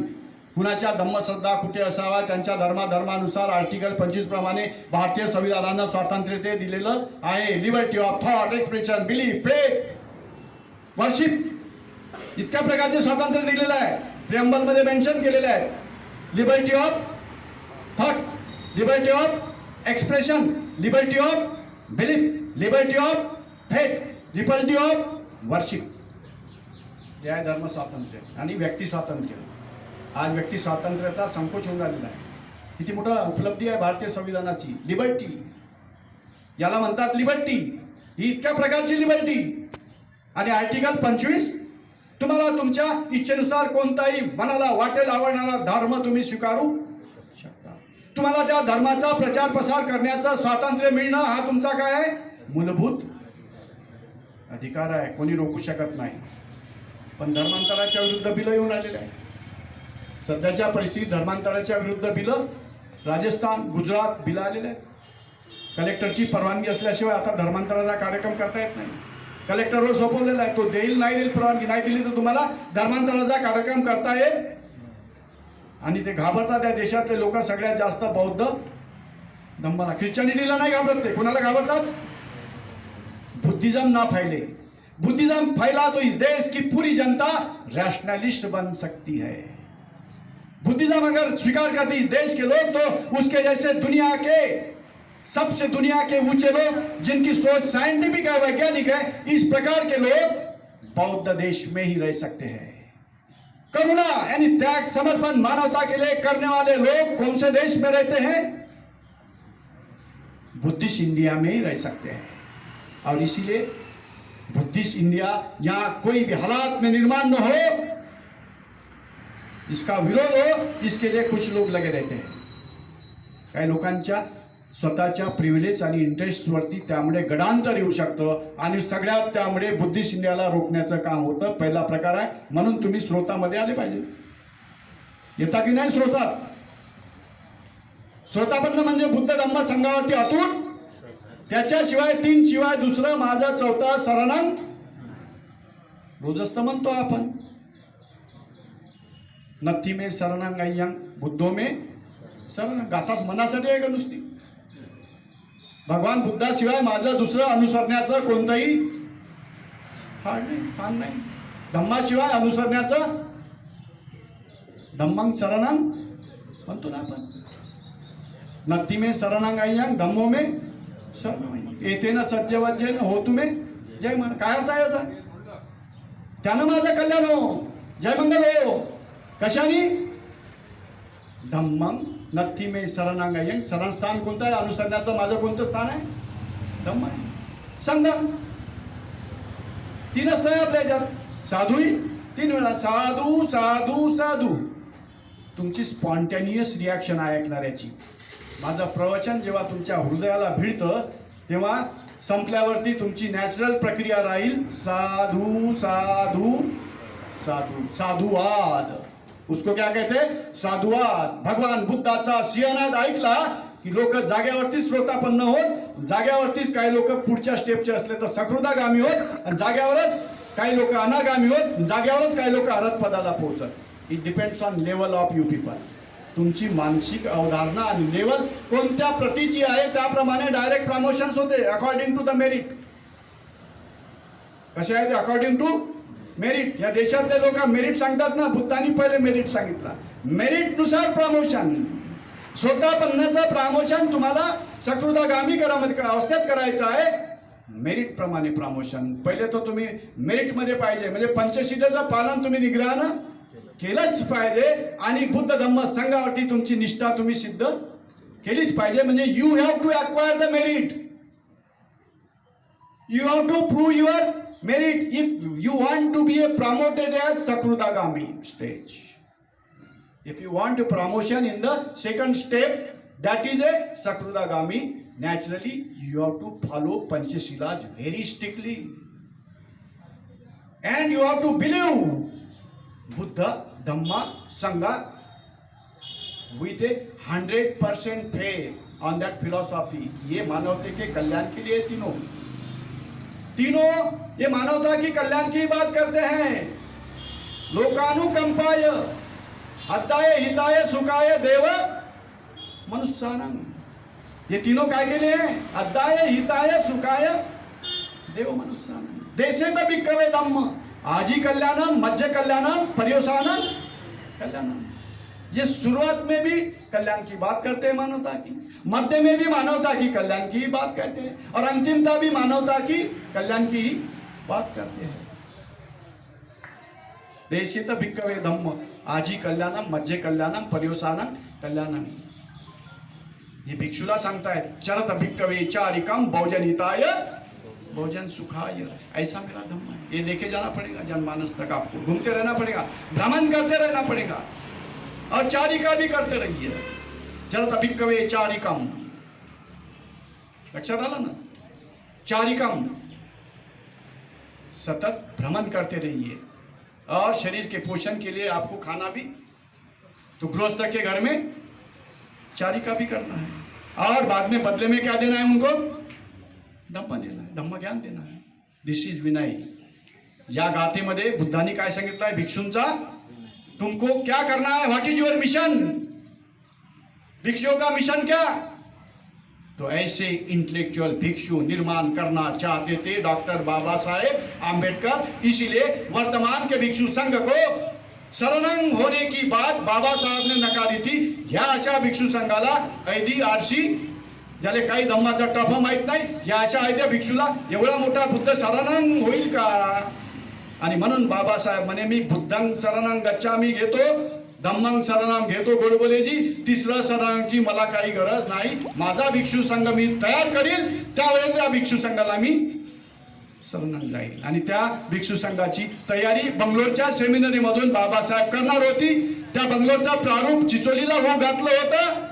कुणाच्या धम्मश्रद्धा कुठे असावा, त्यांच्या धर्मानुसार आर्टिकल 25 प्रमाणे भारतीय संविधानानं स्वातंत्र्य दिलेलं आहे. Liberty of thought, expression, belief, faith, worship, इतक्या प्रकारचे स्वातंत्र्य दिलेलं आहे. प्रिअम्बल मध्ये मेन्शन केलेलं आहे. Liberty of thought, liberty of expression, liberty of belief, liberty of faith, liberty of worship. हे आहे धर्म स्वातंत्र्य आणि व्यक्ती स्वातंत्र्य. आज व्यक्ती स्वातंत्र्याचा संकोच होऊन राहिलेला आहे. किती मोठा उपलब्धी आहे भारतीय संविधानाची. लिबर्टी, याला म्हणतात लिबर्टी. ही इतक्या प्रकारची लिबर्टी. आणि आर्टिकल 25, तुम्हाला तुमच्या इच्छेनुसार कोणताही मनाला वाटेल आवडणारा धर्म तुम्ही स्वीकारू शकता. तुम्हाला त्या धर्माचा प्रचार प्रसार करण्याचं स्वातंत्र्य मिळणं हा तुमचा काय आहे? मूलभूत अधिकार आहे. कोणी रोखू शकत नाही. पण धर्मांतराच्या विरुद्ध बिलं येऊन राहिलेले आहे. सध्याच्या परिस्थितीत धर्मांतराच्या विरुद्ध बिलं राजस्थान, गुजरात बिलं आलेले आहेत. कलेक्टरची परवानगी असल्याशिवाय आता धर्मांतराचा कार्यक्रम करता येत नाही. कलेक्टरवर सोपवलेला आहे, तो देईल नाही देईल परवानगी. नाही दिली तर तुम्हाला धर्मांतराचा कार्यक्रम करता येईल. आणि ते घाबरतात त्या देशातले लोक सगळ्यात जास्त बौद्ध धम्माला. ख्रिश्चनिटीला नाही घाबरत ते. कोणाला घाबरतात? बुद्धिज्म ना फैले. बुद्धिज्म फैला तो इस देश की पूरी जनता रैशनलिस्ट बन सकती है. बुद्धिज्म अगर स्वीकार करती इस देश के लोग, तो उसके जैसे दुनिया के सबसे दुनिया के ऊंचे लोग, जिनकी सोच साइंटिफिक है, वैज्ञानिक है, इस प्रकार के लोग बौद्ध देश में ही रह सकते हैं. करुणा यानी त्याग, समर्पण, मानवता के लिए करने वाले लोग कौन से देश में रहते हैं? बुद्धिस्ट इंडिया में ही रह सकते हैं. और इसीलिए बुद्धिस्ट इंडिया यहाँ कोई भी हालात में निर्माण न हो, इसका विरोध हो, इसके लिए कुछ लोग लगे रहते हैं. काही लोकांच्या स्वतःच्या प्रिव्हिलेज आणि इंटरेस्टवरती त्यामुळे गडांतर येऊ शकतं आणि सगळ्यात त्यामुळे बुद्धिशून्याला रोखण्याचं काम होतं. पहिला प्रकार आहे. म्हणून तुम्ही स्रोतामध्ये आले पाहिजे. येता की नाही स्रोतात? स्रोताबद्दल म्हणजे बुद्ध धम्म संघावरती अतूट, त्याच्याशिवाय 3 शिवाय दुसरं माझं चौथा शरणं. रोजच तर म्हणतो आपण, नथी मे शरणं अय्यं बुद्धो मे शरणं. गाथाच मनासाठी आहे का नुसती? भगवान बुद्धाशिवाय माझं दुसरं अनुसरण्याचं कोणतंही स्थान नाही. धम्माशिवाय अनुसरण्याचं धम्मं शरणं म्हणतो ना आपण. नथी मे शरणं अय्यं धम्मो मे शरणं एतेन सज्जवज्जेन होतु मे जय मन. काय अर्थ आहे याचा? त्यानं माझं कल्याण हो, जय मंगल हो. कशाने? धम्मं नथी मे शरणं अय्यं. शरणस्थान कोणतं आहे? अनुसरण्याचं माझं कोणतं स्थान आहे? धम्म आहे. संगम 3च नाही आपल्या याच्यात. साधूही 3 वेळा साधू साधू साधू. तुमची स्पॉन्टेनियस रिॲक्शन आहे ऐकणाऱ्याची. माझं प्रवचन जेव्हा तुमच्या हृदयाला भिडतं तेव्हा संपल्यावरती तुमची नॅचरल प्रक्रिया राहील साधू साधू साधू. साधुवाद उसको क्या कहते? साधुवाद. भगवान बुद्धाचा सिंहनाद ऐकला की लोक जाग्यावरतीच श्रोतापन्न होत, जाग्यावरतीच काही लोक पुढच्या स्टेपचे असले तर सकृदागामी होत, आणि जाग्यावरच काही लोक अनागामी होत, जाग्यावरच काही लोक अरहत पदाला पोहोचत. It depends on level of you people. तुमची मानसिक अवधारणा आणि लेवल कोणत्या प्रतीची आहे त्याप्रमाणे डायरेक्ट प्रमोशन्स होते अकॉर्डिंग टू द मेरिट. कसे आहे ते? According to merit. या देशातले लोक मेरिट सांगतात ना. बुद्धांनी पहिले मेरिट सांगितलं. मेरिट नुसार प्रमोशन. स्वतःपन्नाचं प्रमोशन तुम्हाला सकृदागामी अवस्थेत करायचं आहे. मेरिट प्रमाणे प्रमोशन. पहिले तर तुम्ही मेरिट मध्ये पाहिजे, म्हणजे पंचशीलाचं पालन तुम्ही निग्रहानं केलंच पाहिजे आणि बुद्ध धम्म संघावरती तुमची निष्ठा तुम्ही सिद्ध केलीच पाहिजे. म्हणजे you have to acquire the merit. You have to prove your merit if you want to be promoted as Sakrudagami stage. If you want a promotion in the second step, that is a Sakrudagami, naturally you have to follow Panchashilas very strictly. And you have to believe Buddha, Dhamma, Sangha with a 100% faith on that philosophy. ये मानवते के कल्याण के लिए तीनों ये मानवता की कल्याण की बात करते हैं. लोकानुकंपाय अद्दाय हिताय सुखाय देव मनुष्यानं. ये तीनों काय के लिए हैं? अद्दाय हिताय सुखाय देव मनुष्यानं. देशेत भिक्खवे धम्म आजी कल्याणम मध्य कल्याणम पर्यवसानम कल्याणम. ये शुरुआत में भी कल्याण की बात करते हैं मानवता की, मध्य में भी मानवता की कल्याण की बात करते हैं, और अंतिमता भी मानवता की कल्याण की बात करते हैं. देशित भिक्खवे धम्म आजी कल्याणम मध्य कल्याणम पर्यवसानम कल्याणम. ये भिक्षुला सांगतायत चरत भिक्खवे चारिकम भोजनिताय भोजन सुखाय. ऐसा मेरा धम्म है. ये लेके जाना पड़ेगा जनमानस तक. आपको घूमते रहना पड़ेगा, भ्रमण करते रहना पड़ेगा, और चारिका भी करते रहिए. चरत भिक्खवे चारिकम. लक्षात आलं ना? चारिकम सतत भ्रमण करते रहिए. और शरीर के पोषण के लिए आपको खाना भी, तो गृहस्थ के घर में चारिका भी करना है, और बाद में बदले में क्या देना है उनको? धम्म देना है, धम्म ज्ञान देना है. दिस इज विनय. या गाथेमध्ये बुद्धांनी काय सांगितलं आहे? भिक्षूंचा तुमको क्या करना है? What is your mission? भिक्षुओं का मिशन क्या? तो ऐसे इंटेलेक्चुअल भिक्षु निर्माण करना चाहते थे डॉक्टर बाबा साहेब आंबेडकर. इसीलिए वर्तमान के भिक्षु संघ को शरणं होने की बात बाबा साहेब ने नकारी थी. ह्या अशा भिक्षु संघाला ऐदी आरशी ज्याला काही धम्माचा टफ माहित नाही, या अशा ऐद्या भिक्षुला एवढा मोठा बुद्ध शरणं होईल का? आणि म्हणून बाबासाहेब म्हणे मी बुद्धं शरणं गच्छामी घेतो, धम्मं शरणं घेतो गोडबोलेजी, तिसरं शरणची मला काही गरज नाही. माझा भिक्षू संघ मी तयार करील, त्यावेळेस त्या भिक्षू संघाला मी शरणं जाईल. आणि त्या भिक्षू संघाची तयारी बंगलोरच्या सेमिनरी मधून बाबासाहेब करणार होती. त्या बंगलोरचा प्रारूप चिचोलीला घातलं होतं.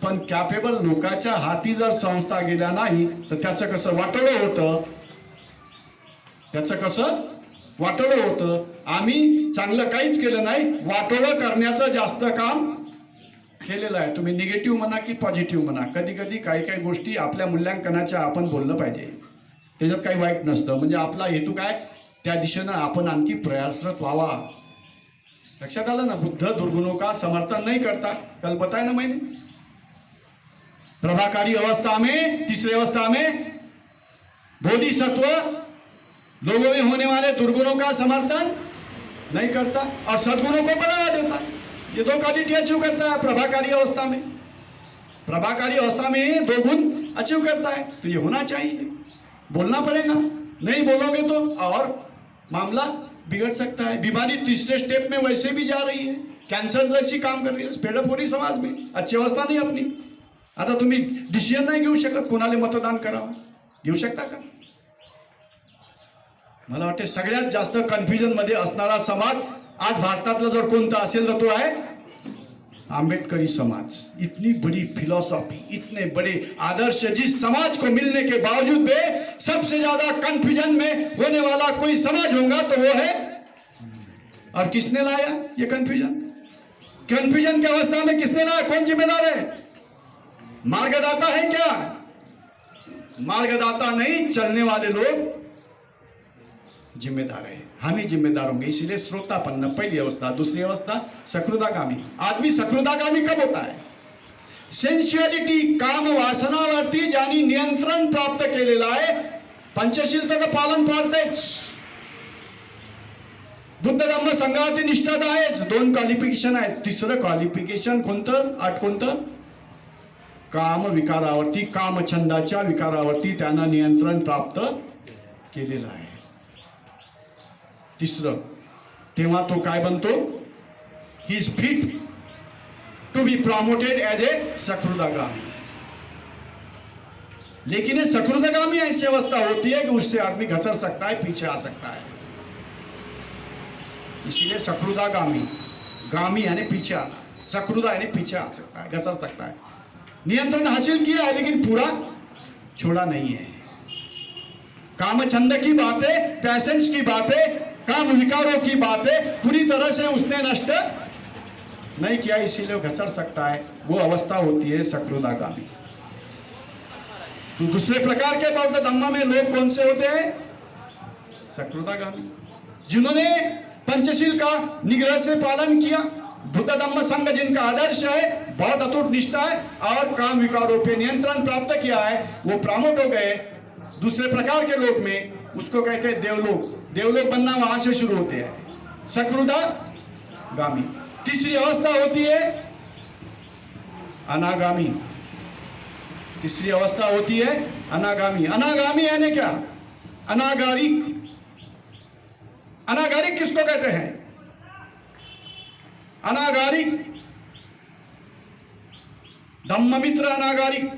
पण कॅपेबल लोकांच्या हाती जर संस्था गेल्या नाही तर त्याचं कसं वाटोळं होतं, त्याचं कसं वाटोळं होतं. आम्ही चांगलं काहीच केलं नाही, वाटोळं करण्याचं जास्त काम केलेलं आहे. तुम्ही निगेटिव्ह म्हणा की पॉझिटिव्ह म्हणा, कधी कधी काही काही गोष्टी आपल्या मूल्यांकनाच्या आपण बोललं पाहिजे, त्याच्यात काही वाईट नसतं. म्हणजे आपला हेतू काय, त्या दिशेनं आपण आणखी प्रयासरत व्हावा. लक्षात आलं ना. बुद्ध दुर्गुणों का समर्थन नहीं करता, कल बताया ना मैंने. प्रभाकारी अवस्था में, तीसरी अवस्था में बोधिसत्व लोगों में होने वाले दुर्गुणों का समर्थन नहीं करता और सद्गुणों को बढ़ावा देता. ये दो क्वालिटी अचीव करता है प्रभाकारी अवस्था में. प्रभाकारी अवस्था में दो गुण अचीव करता है, तो ये होना चाहिए. बोलना पड़ेगा, नहीं बोलोगे तो और मामला बिगड़ सकता है. बीमारी तीसरे स्टेप में वैसे भी जा रही है, कॅन्सर जैसी काम कर रही है, स्प्रेड अप हो रही समाज में. अच्छी अवस्था नाही अपनी. आता तुम्ही डिसिजन नाही घेऊ शकत कोणाला मतदान करावं, घेऊ शकता का? मला वाटते सगळ्यात जास्त कन्फ्युजन मध्ये असणारा समाज आज भारतातला जर कोणता असेल तर तो आहे आंबेडकरी समाज. इतनी बड़ी फिलॉसफी, इतने बड़े आदर्श जिस समाज को मिलने के बावजूद भी सबसे ज्यादा कंफ्यूजन में होने वाला कोई समाज होगा तो वो है. और किसने लाया ये कंफ्यूजन? कंफ्यूजन की अवस्था में किसने लाया? कौन जिम्मेदार है? मार्गदाता है क्या? मार्गदाता नहीं, चलने वाले लोग जिम्मेदार है. हम ही जिम्मेदार होंगे. इसीलिए श्रोतापन्न पहली अवस्था. दूसरी अवस्था सकृदागामी. आदमी सकृदागामी कब होता है? सेन्शुअलिटी, काम वासनावरती ज्यांनी नियंत्रण प्राप्त केलेलं आहे, पंचशीलतेचं पालन पाळतेच. बुद्ध धम्म संघावरती निष्ठा आहेच. दोन क्वालिफिकेशन आहेत. तिसरं क्वालिफिकेशन कोणतं? आठ कोणतं? काम विकारावरती, कामछंदाच्या विकारावरती त्यानं नियंत्रण प्राप्त केलेलं आहे. तिसरं, तेव्हा तो काय बनतो? He is fit to be promoted as a सकृदागामी. लेकिन ये सकृदागामी ऐसी अवस्था होती है कि उससे आदमी घसर सकता है, पीछे आ सकता है. इसीलिए सकृदागामी, गामी यानी पीछे आना, सकृदा यानी पीछे आ सकता है, घसर सकता है. नियंत्रण हासिल किया है लेकिन पूरा छोड़ा नहीं है. कामछंद की बातें, पैशंस की बातें, काम विकारों की बातें पूरी तरह से उसने नष्ट नहीं किया, इसीलिए घसर सकता है. वो अवस्था होती है सकृदागामी. तो दूसरे प्रकार के बौद्ध धम्म में लोग कौन से होते हैं? सकृदागामी, जिन्होंने पंचशील का निग्रह से पालन किया. बुद्ध धम्म संघ जिनका आदर्श है, बहुत अटूट निष्ठा है और काम विकारों पे नियंत्रण प्राप्त किया है, वो प्रमोट हो गए. दूसरे प्रकार के लोग में उसको कहते हैं देवलोक. देवलोक बनना वहां से शुरू होते हैं, सकृदागामी. तीसरी अवस्था होती है अनागामी. तीसरी अवस्था होती है अनागामी. अनागामी यानी क्या? अनागारिक. अनागारिक किसको कहते हैं? अनागारिक, धम्ममित्र अनागारिक,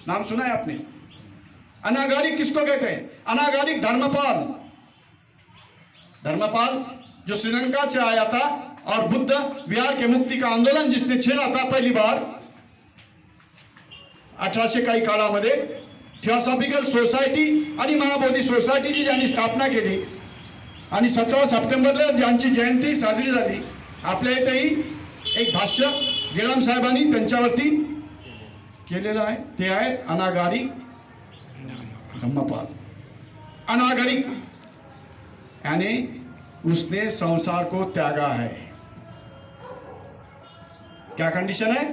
नाम सुना है आपने? अनागारिक किसको कहते हैं? अनागारिक धर्मपाल. धर्मपाल जो श्रीलंका से आया था और बुद्ध विहार के मुक्ति का आंदोलन जिसने छेड़ा था पहली बार 1800 काही काळामध्ये, थिओसॉफिकल सोसायटी आणि महाबोधी सोसायटीची ज्यांनी स्थापना केली आणि 17 सप्टेंबरला ज्यांची जयंती साजरी झाली. आपल्या इथेही एक भाष्य गेडाम साहेबांनी त्यांच्यावरती केलेलं आहे. ते आहेत अनागारिक धम्मपाल. अनागारिक यानी उसने संसार को त्यागा है. क्या कंडीशन है?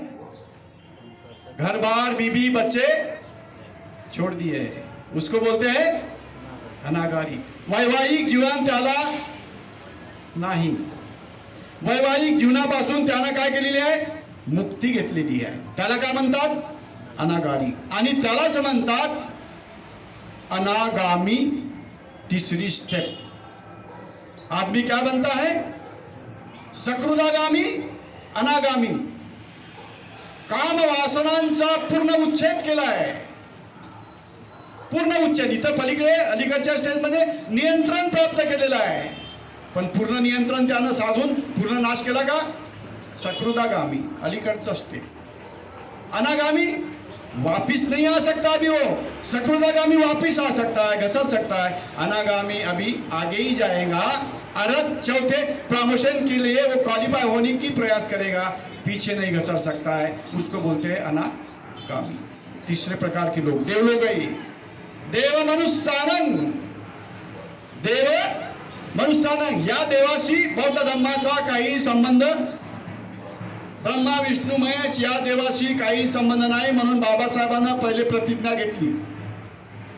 घर बार बीबी बच्चे छोड़ दिए, उसको बोलते हैं अनागारिक. वैवाहिक जीवन त्याला नाही. वैवाहिक जीवनापासून त्यानं काय केलेली आहे? मुक्ती घेतलेली आहे. त्याला काय म्हणतात? अनागारिक. आणि त्यालाच म्हणतात अनागामी. तीसरी स्टेप. आदमी क्या बनता है? सकृदागामी, अनागामी. काम वासनांचा पूर्ण उच्छेद केला आहे. पूर्ण उच्छेद. इथं पलीकडे अलीकडच्या स्टेजमध्ये नियंत्रण प्राप्त केलेलं आहे, पण पूर्ण नियंत्रण त्यानं साधून पूर्ण नाश केला का? सकृदागामी, अलीकडचा स्टेप. अनागामी वापिस नहीं आ सकता अभी वो, सकृदागामी वापिस आ सकता है, घसर सकता है, अनागामी अभी आगे ही जाएगा। अर्हत चौथे प्रमोशन के लिए वो क्वालिफाई होने की प्रयास करेगा, पीछे नहीं घसर सकता है, उसको बोलते हैं अनागामी। तीसरे प्रकार के लोग देवलोग है। देव मनुष्यानंग, देव मनुष्यानंग या देवाशी बौद्ध धर्माचा काही संबंध, ब्रह्मा विष्णू महेश या देवाशी काही संबंध नाही, म्हणून बाबासाहेबांना पहिले प्रतिज्ञा घेतली,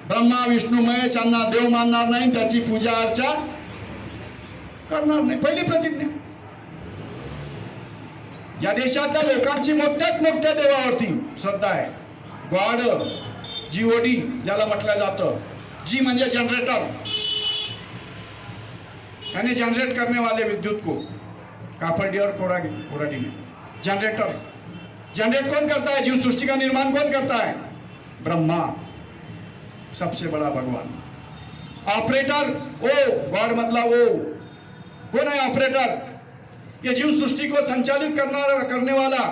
ब्रह्मा विष्णू महेश यांना देव मानणार नाही, त्याची पूजा अर्चा करणार नाही, पहिली प्रतिज्ञा। या देशातल्या लोकांची मोठ्यात मोठ्या देवावरती श्रद्धा आहे। गॉड, जीओडी ज्याला म्हटलं जातं, जी म्हणजे जनरेटर, यानी जनरेट करने वाले विद्युत को, कापड़ी और कोराडी में जनरेटर। जनरेट कौन करता है? जीव सृष्टि का निर्माण कौन करता है? ब्रह्मा, सबसे बड़ा भगवान। ऑपरेटर ओ, गॉड मतलब वो कौन है? ऑपरेटर, ये जीव सृष्टि को संचालित करने वाला,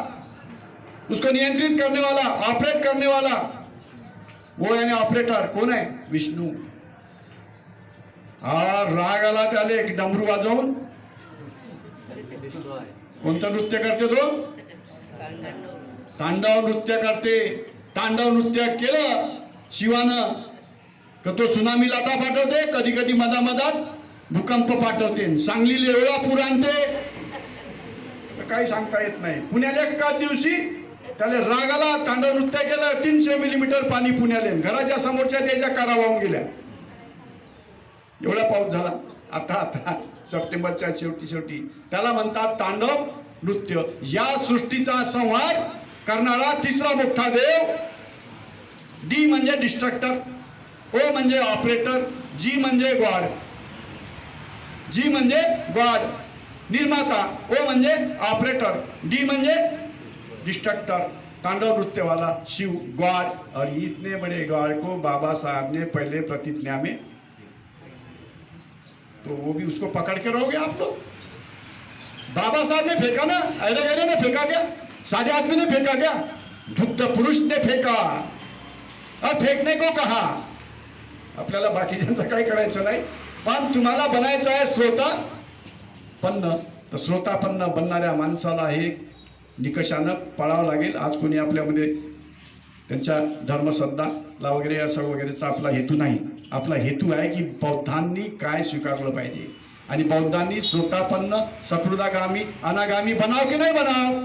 उसको नियंत्रित करने वाला, ऑपरेट करने वाला, वो यानी ऑपरेटर कौन है? विष्णू। और राग आला त्याले एक डमरू वाजवून कोणतं नृत्य करते तो? तांडव नृत्य करते। तांडव नृत्य केलं शिवानं का तो सुनामी लाटा पाठवते, कधी कधी मधामधात भूकंप पाठवते, सांगलीला एवढा पूर आणते तर काही सांगता येत नाही। पुण्याला एकाच दिवशी त्याला रागाला तांडव नृत्य केलं, 300 मिलीमीटर पाणी पुण्याले, घराच्या समोरच्या त्याच्या कारा वाहून गेल्या, एवढा पाऊस झाला। आता सप्टेंबरच्या शेवटी त्याला म्हणतात तांडव नृत्य। या सृष्टीचा संहार करणारा तिसरा मोठा देव, डी म्हणजे डिस्ट्रक्टर, ओ म्हणजे ऑपरेटर, जी म्हणजे गॉड, जी म्हणजे गॉड निर्माता, ओ म्हणजे ऑपरेटर, डी म्हणजे डिस्ट्रक्टर, तांडव नृत्य वाला शिव गॉड। और इतने बड़े गॉड को बाबा साहब ने पहले प्रतिज्ञा में, तो वो भी उसको पकड़ के रहोगे आप लोग। बाबा साहब ने फेंका ना, ऐरे गैरे ने फेंका क्या? सादे आदमी ने फेंका क्या? बुद्ध पुरुष ने फेंका, अब फेंकने को कहा। आपल्याला बाकीच्यांचं काही करायचं नाही, पण तुम्हाला बनायचं आहे श्रोतापन्न। तर श्रोतापन्न बनणाऱ्या माणसाला हे निकषानं पाळावं लागेल। आज कोणी आपल्यामध्ये त्यांच्या धर्मश्रद्धाला वगैरे असं वगैरेचा आपला हेतू नाही। आपला हेतू आहे की बौद्धांनी काय स्वीकारलं पाहिजे, आणि बौद्धांनी श्रोतापन्न, सकृदागामी, अनागामी बनाव की नाही बनाव?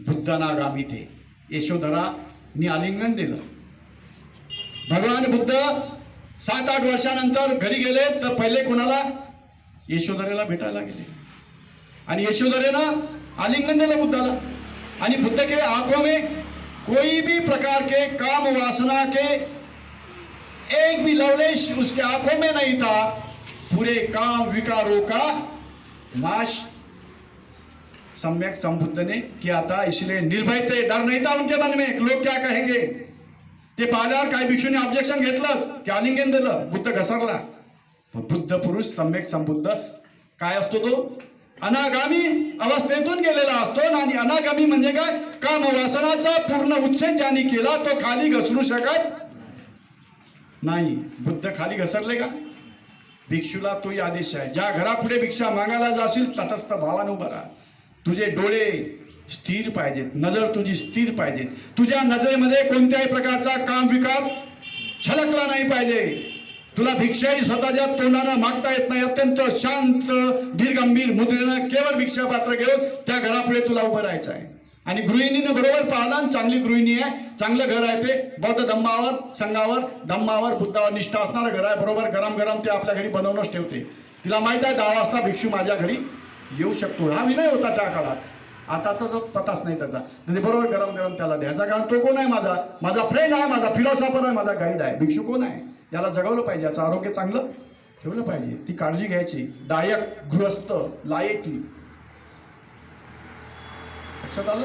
बुद्ध अनागामी थे। यशोधरांनी आलिंगन दिलं। भगवान बुद्ध 7-8 वर्षानंतर घरी गेले तर पहिले कोणाला? यशोधरेला भेटायला गेले, आणि यशोधरेनं आलिंगन दिलं बुद्धाला। आणि बुद्ध के आंखों में कोई भी प्रकार के काम वासना के एक भी लवलेश उसके आंखों में नहीं था। पूरे काम विकारों का नाश सम्यक संबुद्ध ने किया था, इसलिए निर्भय थे, डर नहीं था उनके मन में लोग क्या कहेंगे। ते पाहिल्यावर काही भिक्षूने ऑब्जेक्शन घेतलंच की आलिंगन दिलं, बुद्ध घसरला। बुद्ध पुरुष सम्यक संबुद्ध काय असतो? तो अनागामी अवस्थेतून गेलेला असतो। आणि अनागामी म्हणजे काय? काम वासनाचा पूर्ण उच्छेद ज्यांनी केला तो खाली घसरू शकत नाही। बुद्ध खाली घसरले का? भिक्षूला तोही आदेश आहे, ज्या घरापुढे भिक्षा मागायला जाशील तटस्थ भावाने उभा राहा। तुझे डोळे स्थिर पाहिजेत, नजर तुझी स्थिर पाहिजे, तुझ्या नजरेमध्ये कोणत्याही प्रकारचा काम विकार छलकला नाही पाहिजे। तुला भिक्षाही स्वतःच्या तोंडानं मागता येत नाही, अत्यंत शांत धीरगंभीर मुद्रेनं केवळ भिक्षा पात्र घेऊन त्या घरापुढे तुला उभं राहायचं आहे। आणि गृहिणीने बरोबर पाहिला, चांगली गृहिणी आहे, चांगलं घर आहे, ते बौद्ध धम्मावर, संघावर, धम्मावर, बुद्धावर निष्ठा असणारं घर आहे, बरोबर गरम गरम ते आपल्या घरी बनवूनच ठेवते। तिला माहित आहे 10 वाजता भिक्षू माझ्या घरी येऊ शकतो। हा विनय होता त्या काळात, आता तर पताच नाही त्याचा। म्हणजे बरोबर गरम गरम त्याला द्यायचा, कारण तो कोण आहे? माझा फ्रेंड आहे, माझा फिलॉसॉफर आहे, माझा गाईड आहे। भिक्षू कोण आहे? याला जगवलं पाहिजे, याचं आरोग्य चांगलं ठेवलं पाहिजे, ती काळजी घ्यायची। दायक, गृहस्थ, लायकी, लक्षात आलं?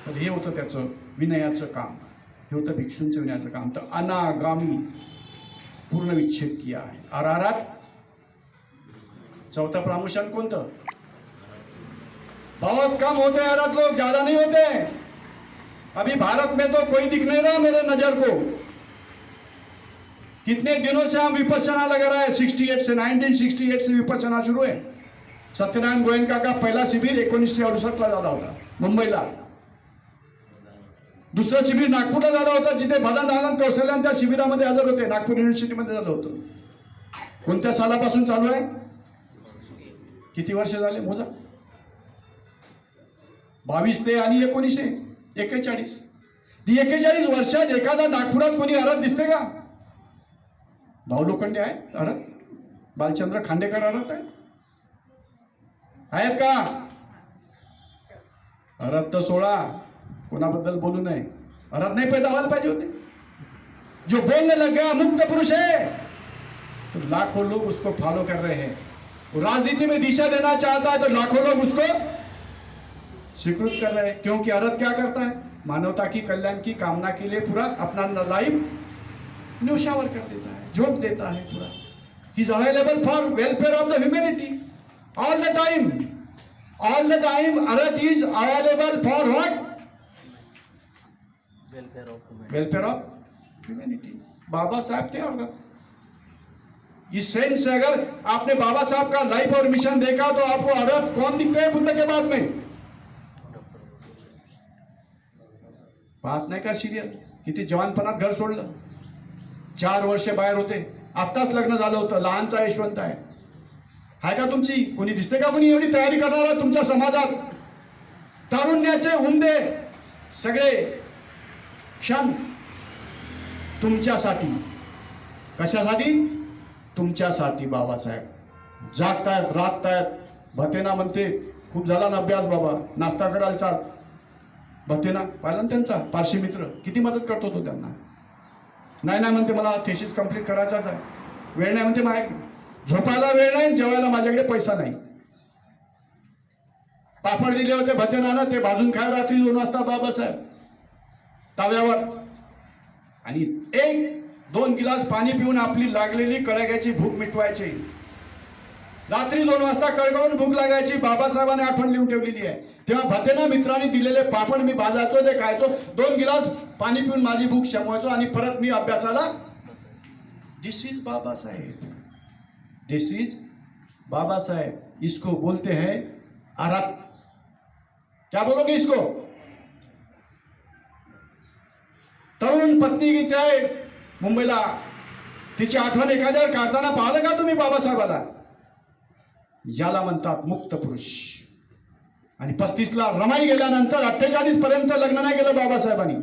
तर हे होतं त्याचं विनयाचं काम, हे होतं भिक्षूंचं विनयाचं काम। तर अनागामी पूर्ण विच्छेद किया आहे। आरारात चौथा प्रमोशन कोणतं? बहुत कम होते हैं आरात लोग, ज्यादा नहीं होते। अभी भारत में तो कोई दिख नहीं रहा मेरे नजर को। कितने दिनों से हम विपश्यना लगा रहा है, 68 से 1968 से विपश्यना शुरू है। सत्यनारायण गोयंका का पहिला शिबिर 1968 ला झाला होता मुंबईला. दुसरं शिबिर नागपूरला झालं होतं, जिथे भदंत आनंद कौशल्यान त्या शिबिरामध्ये हजर होते. नागपूर युनिव्हर्सिटीमध्ये झालं होतं. कोणत्या सालापासून चालू आहे? किती वर्ष झाले मोजा? 22 ते आणि 1941. ती 41 वर्षात एखादा नागपुरात कोणी अरत दिसते का? भाऊ लोखंडे आहे अरत, बालचंद्र खांडेकर अरत आहे, आहेत का? अरत तर सोळा, कोणाबद्दल बोलू नये. अरत नहीं पैदा व्हायला पाहिजे होते. जो बोलने लग गया मुक्त पुरुष है, तो लाखों लोग उसको फॉलो कर रहे हैं. वो राजनीति में दिशा देना चाहता है तो लाखों लोग उसको स्वीकृत कर रहे हैं. क्योंकि अरत क्या करता है? मानवता की कल्याण की कामना के लिए पूरा अपना लाइफ न्योछावर कर देता है, झोंक देता है पूरा. He is available for welfare of the humanity all the time. All the time अरत is available for what? Welfare of humanity. Babasaheb थे अरत. इस सेंस से अगर आपने बाबा साहब का लाइफ और मिशन देखा तो आपको अरत कौन दिखते हैं बुद्ध के बाद में? पाहत नाही का सिरियल? किती जवानपणात घर सोडलं, 4 वर्षे बाहेर होते, आत्ताच लग्न झालं होतं, लहानचा यशवंत आहे. हाय का तुमची कोणी दिसते का कोणी एवढी तयारी करणारा तुमच्या समाजात? तारुण्याचे उमदे सगळे क्षण तुमच्यासाठी. कशासाठी? तुमच्यासाठी. बाबासाहेब जागतायत, रागतायत. भतेना म्हणते खूप झाला ना अभ्यास बाबा, नाश्ता करायला चाल. भतेना पाहिला ना त्यांचा पारशी मित्र, किती मदत करतो तो त्यांना. नाही नाही म्हणते मला थेसिस कंप्लीट करायचाच आहे. वेळ नाही म्हणते, माझ्या झोपायला वेळ नाही, जेवायला माझ्याकडे पैसा नाही. पापड दिले होते भतेनानं, ते भाजून खाय रात्री 2 वाजता बाबासाहेब ताव्यावर. आणि 1-2 गिलास पाणी पिऊन आपली लागलेली कळग्याची भूक मिटवायची. रात्री 2 वाजता कळकळून भूक लागायची. बाबासाहेबांनी आठवण लिहून ठेवलेली आहे. तेव्हा भतेना मित्रांनी दिलेले पापड मी भाजायचो, ते खायचो, 2 गिलास पाणी पिऊन माझी भूक शमवायचो आणि परत मी अभ्यासाला. दिस is Baba Saheb. This is Baba Saheb. इसको बोलते हैं अरत. क्या बोलोगे इसको? तरुण पत्नी गीत आहे मुंबईला, तिची आठवण एखाद्यावर काढताना पाहिलं का तुम्ही बाबासाहेबाला? याला म्हणतात मुक्त पुरुष. आणि 35ला रमाई गेल्यानंतर 48 पर्यंत लग्न नाही केलं बाबासाहेबांनी.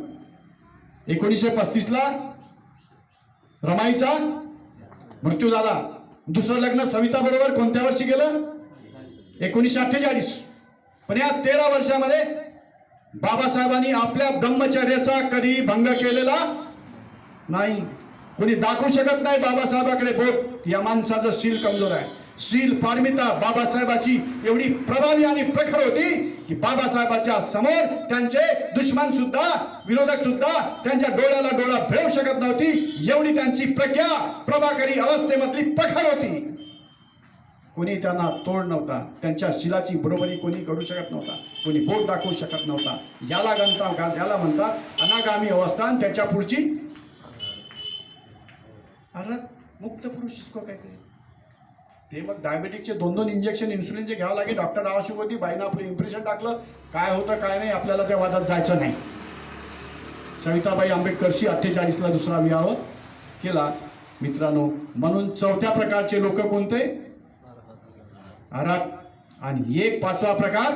1935ला रमाईचा मृत्यू झाला. दुसरं लग्न सविता बरोबर कोणत्या वर्षी केलं? 1948. पण या 13 वर्षामध्ये बाबासाहेबांनी आपल्या ब्रह्मचर्याचा कधी भंग केलेला नाही. कोणी दाखवू शकत नाही बाबासाहेबाकडे बोट या माणसाचं शील कमजोर आहे. शील पारमिता बाबासाहेबाची एवढी प्रभावी आणि प्रखर होती की बाबासाहेबाच्या समोर त्यांचे दुश्मन सुद्धा, विरोधक सुद्धा त्यांच्या डोळ्याला डोळा भिडवू शकत नव्हती. एवढी त्यांची प्रज्ञा प्रभाकरी अवस्थेमधली प्रखर होती. कोणी त्यांना तोड नव्हता. त्यांच्या शिलाची बरोबरी कोणी करू शकत नव्हता, कोणी बोट दाखवू शकत नव्हता. याला म्हणतात अनागामी अवस्था. आणि त्याच्या पुढची अरत मुक्त पुरुष. इसको कहते हैं. ते मग डायबेटिकचे 2-2 इंजेक्शन इन्सुलिनचे घ्यावं लागेल. डॉक्टर आवश्यक होती. बाईनं आपलं इम्प्रेशन टाकलं, काय होतं काय नाही आपल्याला त्या वादात जायचं नाही. सविताबाई आंबेडकरशी 48ला दुसरा विवाह केला मित्रांनो. म्हणून 4थ्या प्रकारचे लोक कोणते? अरत. आणि एक 5वा प्रकार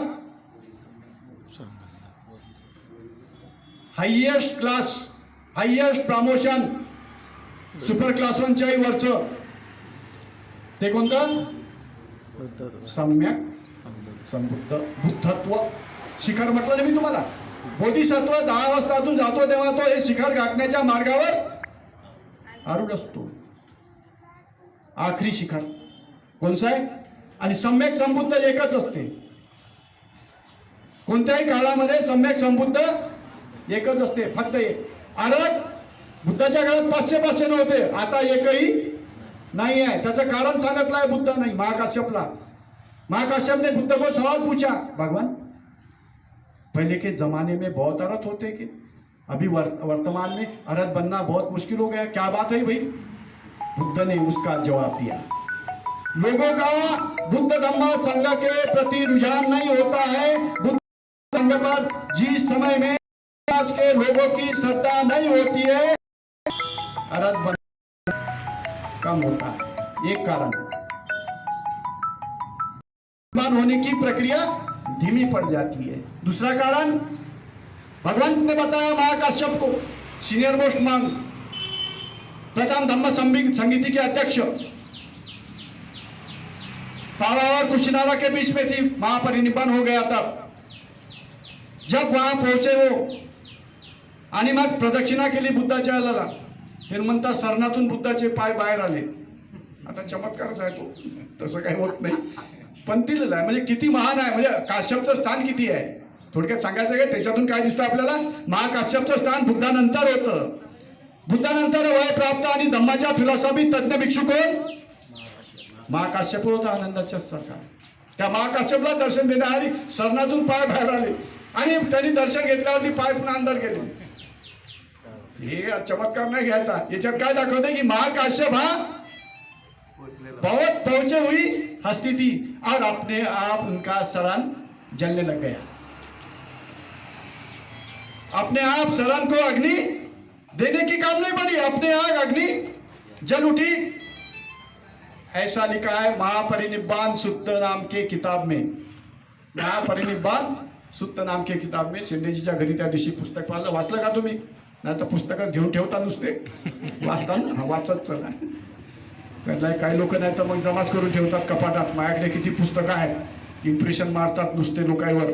highest class, highest promotion, super class 1च्याही वरचं. ते कोणतं? सम्यक संबुद्ध. बुद्धत्व शिखर म्हटलं ना मी तुम्हाला. बोधिसत्व 10 अवस्थातून जातो तेव्हा तो हे शिखर गाठण्याच्या मार्गावर आरूढ असतो. आखरी शिखर कोणचं आहे? आणि सम्यक संबुद्ध एकच असते. कोणत्याही काळामध्ये सम्यक संबुद्ध एकच असते, फक्त एक. अरत बुद्धाच्या काळात 500 नव्हते, आता एकही नहीं है. त्याचं कारण सांगितलं आहे बुद्ध नाही, महाकाश्यपला. महाकाश्यप ने बुद्ध को सवाल पूछा, भगवान पहले के जमाने में बहुत अरत होते कि अभी वर्तमान में अरहत बनना बहुत मुश्किल हो गया। क्या बात है भाई? बुद्ध ने उसका जवाब दिया। लोगों का बुद्ध धम्म संघ के प्रति रुझान नहीं होता है। बुद्ध संघ पर जिस समय में आज के लोगों की श्रद्धा नहीं होती है, अरहत बनना कम होता है। एक कारण होने की प्रक्रिया धीमी पड़ जाती है। दूसरा कारण, भगवंत ने बताया महाकाश्यप को, सीनियर मोस्ट मंक, प्रथम धम्म संगीति के अध्यक्ष, पावावर कुशीनारा के बीच में थी, महापरिनिर्वाण हो गया। तब जब वहां पहुंचे वो आणि मग प्रदक्षिणा केली बुद्धाच्या आला, म्हणतात सरणातून बुद्धाचे पाय बाहेर आले। आता चमत्कारच आहे तो, तसं काही होत नाही, पण दिलेलं आहे। म्हणजे किती महान आहे, म्हणजे काश्यपचं स्थान किती आहे थोडक्यात सांगायचं काय त्याच्यातून काय दिसतं आपल्याला? महाकाश्यपचं स्थान बुद्धानंतर होतं। बुद्धानंतर वय प्राप्त आणि धम्माच्या फिलॉसॉफी तज्ञ भिक्षू कोण? महाकाश्यप होता, आनंदाच्या सरकार। त्या महाकाश्यपला दर्शन देण्याआधी सरणातून पाय बाहेर आले आणि त्यांनी दर्शन घेतल्यावरती पाय पुन्हा अंदर गेले। हे चमत्कार नाही घ्यायचा, याच्यात काय दाखवते की महाकाश्यप हा बहुत पहुंचे हुई हस्ती थी और अपने आप उनका शरण जलने लग गया। अपने आप शरण को अग्नि देने की काम नहीं पड़ी, अपने आप अग्नि जल उठी। ऐसा लिखा है महापरिनिब्बाण सुत्त नाम के किताब में। महापरिनिब्बाण सुत्त नाम के किताब में शिंदेजीच्या घरी त्या दिवशी पुस्तक वाचलं का तुम्ही? नाही तर पुस्तकात घेऊन ठेवता नुसते, वाचताना वाचत चला। काही लोक नाही तर मग जमाच करून ठेवतात कपाटात। माझ्याकडे किती पुस्तकं आहेत, इम्प्रेशन मारतात नुसते लोकांवर,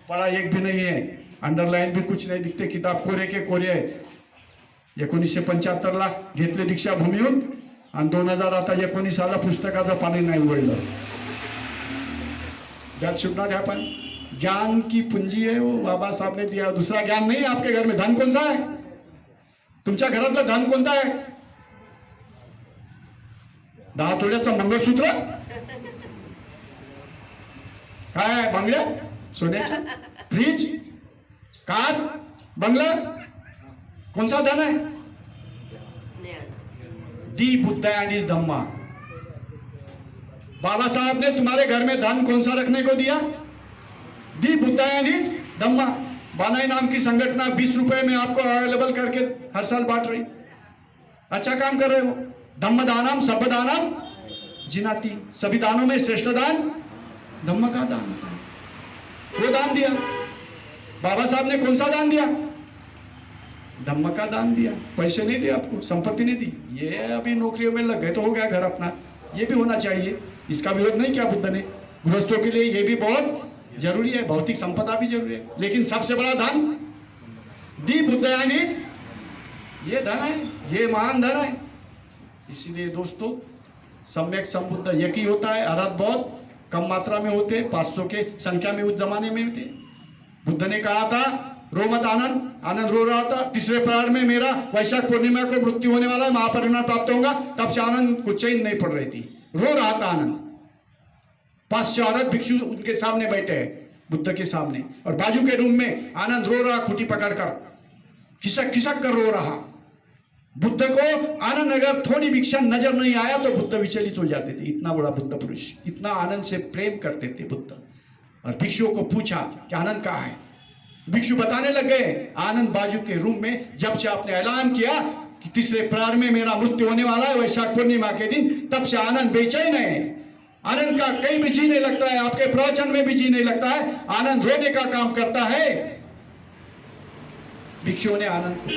पढ़ा एक भी नहीं है, अंडरलाइन भी कुछ नहीं दिखते, किताब कोरे के कोरे आहे। 1975 ला घेतले दीक्षाभूमीहून आणि 2000 आता 19 पुस्तकाचं पाणी नाही उघडलं। That should not happen. ज्ञान की पूंजी है वो बाबा साहब ने दिया, दूसरा ज्ञान नहीं है आपके घर में। धन कौन सा है? तुमच्या घरातलं धन कोणतं आहे? 10 तोळ्याचं मंगळसूत्र, काय आहे? बांगड्या सोन्याच्या, फ्रीज, कार, बंगला, कौन सा धन है? दी बुद्ध एंड इज धम्मा। बाबा साहब ने तुम्हारे घर में धन कौन सा रखने को दिया? दी बुद्ध एंड इज धम्मा। बानाई नाम की संगठना 20 रुपए में आपको अवेलेबल करके हर साल बांट रही। अच्छा काम कर रहे हो। धम्म दानम सब दानम जिनाती, सभी दानों में श्रेष्ठ दान धम्म का दान होता है। वो दान दिया बाबा साहब ने। कौन सा दान दिया? धम्म का दान दिया। पैसे नहीं दिए आपको, संपत्ति नहीं दी। ये अभी नौकरियों में लग गए तो हो गया घर अपना, ये भी होना चाहिए, इसका विरोध नहीं किया बुद्ध ने। गृहस्थों के लिए ये भी बहुत जरूरी है, भौतिक संपदा भी जरूरी है, लेकिन सबसे बड़ा धन दी बुद्ध एंड इज, ये धन है, ये महान धन है। इसीलिए दोस्तों सम्यक संबुद्ध एक ही होता है। अरहत बहुत कम मात्रा में होते, 500 के संख्या में उस जमाने में थे। बुद्ध ने कहा था रो मत आनंद, आनंद रो रहा था। तीसरे प्रहर में मेरा वैशाख पूर्णिमा को मृत्यु होने वाला है, महापरिनिर्वाण प्राप्त होगा। तब से आनंद को चैन नहीं पड़ रही थी, रो रहा था आनंद। 500 अरहत भिक्षु उनके सामने बैठे हैं, बुद्ध के सामने, और बाजू के रूम में आनंद रो रहा, खूंटी पकड़कर खिसक खिसक कर रो रहा। बुद्ध को आनंद अगर थोड़ी भिक्षा नजर नहीं आया तो बुद्ध विचलित हो जाते थे। इतना बड़ा बुद्ध पुरुष, इतना आनंद से प्रेम करते थे बुद्ध। और भिक्षुओं को पूछा कि आनंद कहाँ है? भिक्षु बताने लग गए, आनंद बाजू के रूम में। जब से आपने ऐलान किया कि तीसरे प्रहर में मेरा मृत्यु होने वाला है वैशाख पूर्णिमा के दिन, तब से आनंद बेचैन है। आनंद का कहीं भी जी नहीं लगता है, आपके प्रवचन में भी जी नहीं लगता है। आनंद रोने का काम करता है। भिक्षुओं ने आनंद को,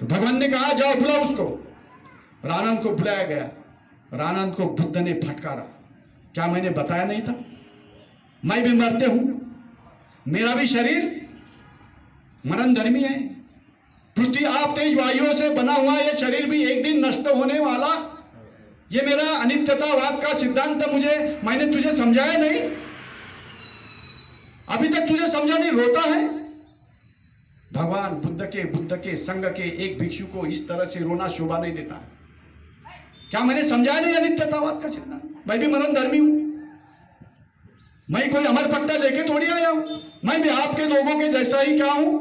तो भगवान ने कहा जाओ बुलाओ उसको। और आनंद को बुलाया गया और आनंद को बुद्ध ने फटकारा। क्या मैंने बताया नहीं था? मैं भी मरते हूं, मेरा भी शरीर मरण धर्मी है। पृथ्वी आप तेज वायुओं से बना हुआ यह शरीर भी एक दिन नष्ट होने वाला। ये मेरा अनित्यतावाद का सिद्धांत मैंने तुझे समझाया नहीं, अभी तक तुझे समझा नहीं, रोता है। भगवान बुद्ध के संघ के एक भिक्षु को इस तरह से रोना शोभा नहीं देता। क्या मैंने समझाया नहीं अनित्यतावाद का सिद्धांत? मैं भी मरण धर्मी हूं। मैं कोई अमर पट्टा लेके थोड़ी आया हूं, मैं भी आपके लोगों के जैसा ही क्या हूं,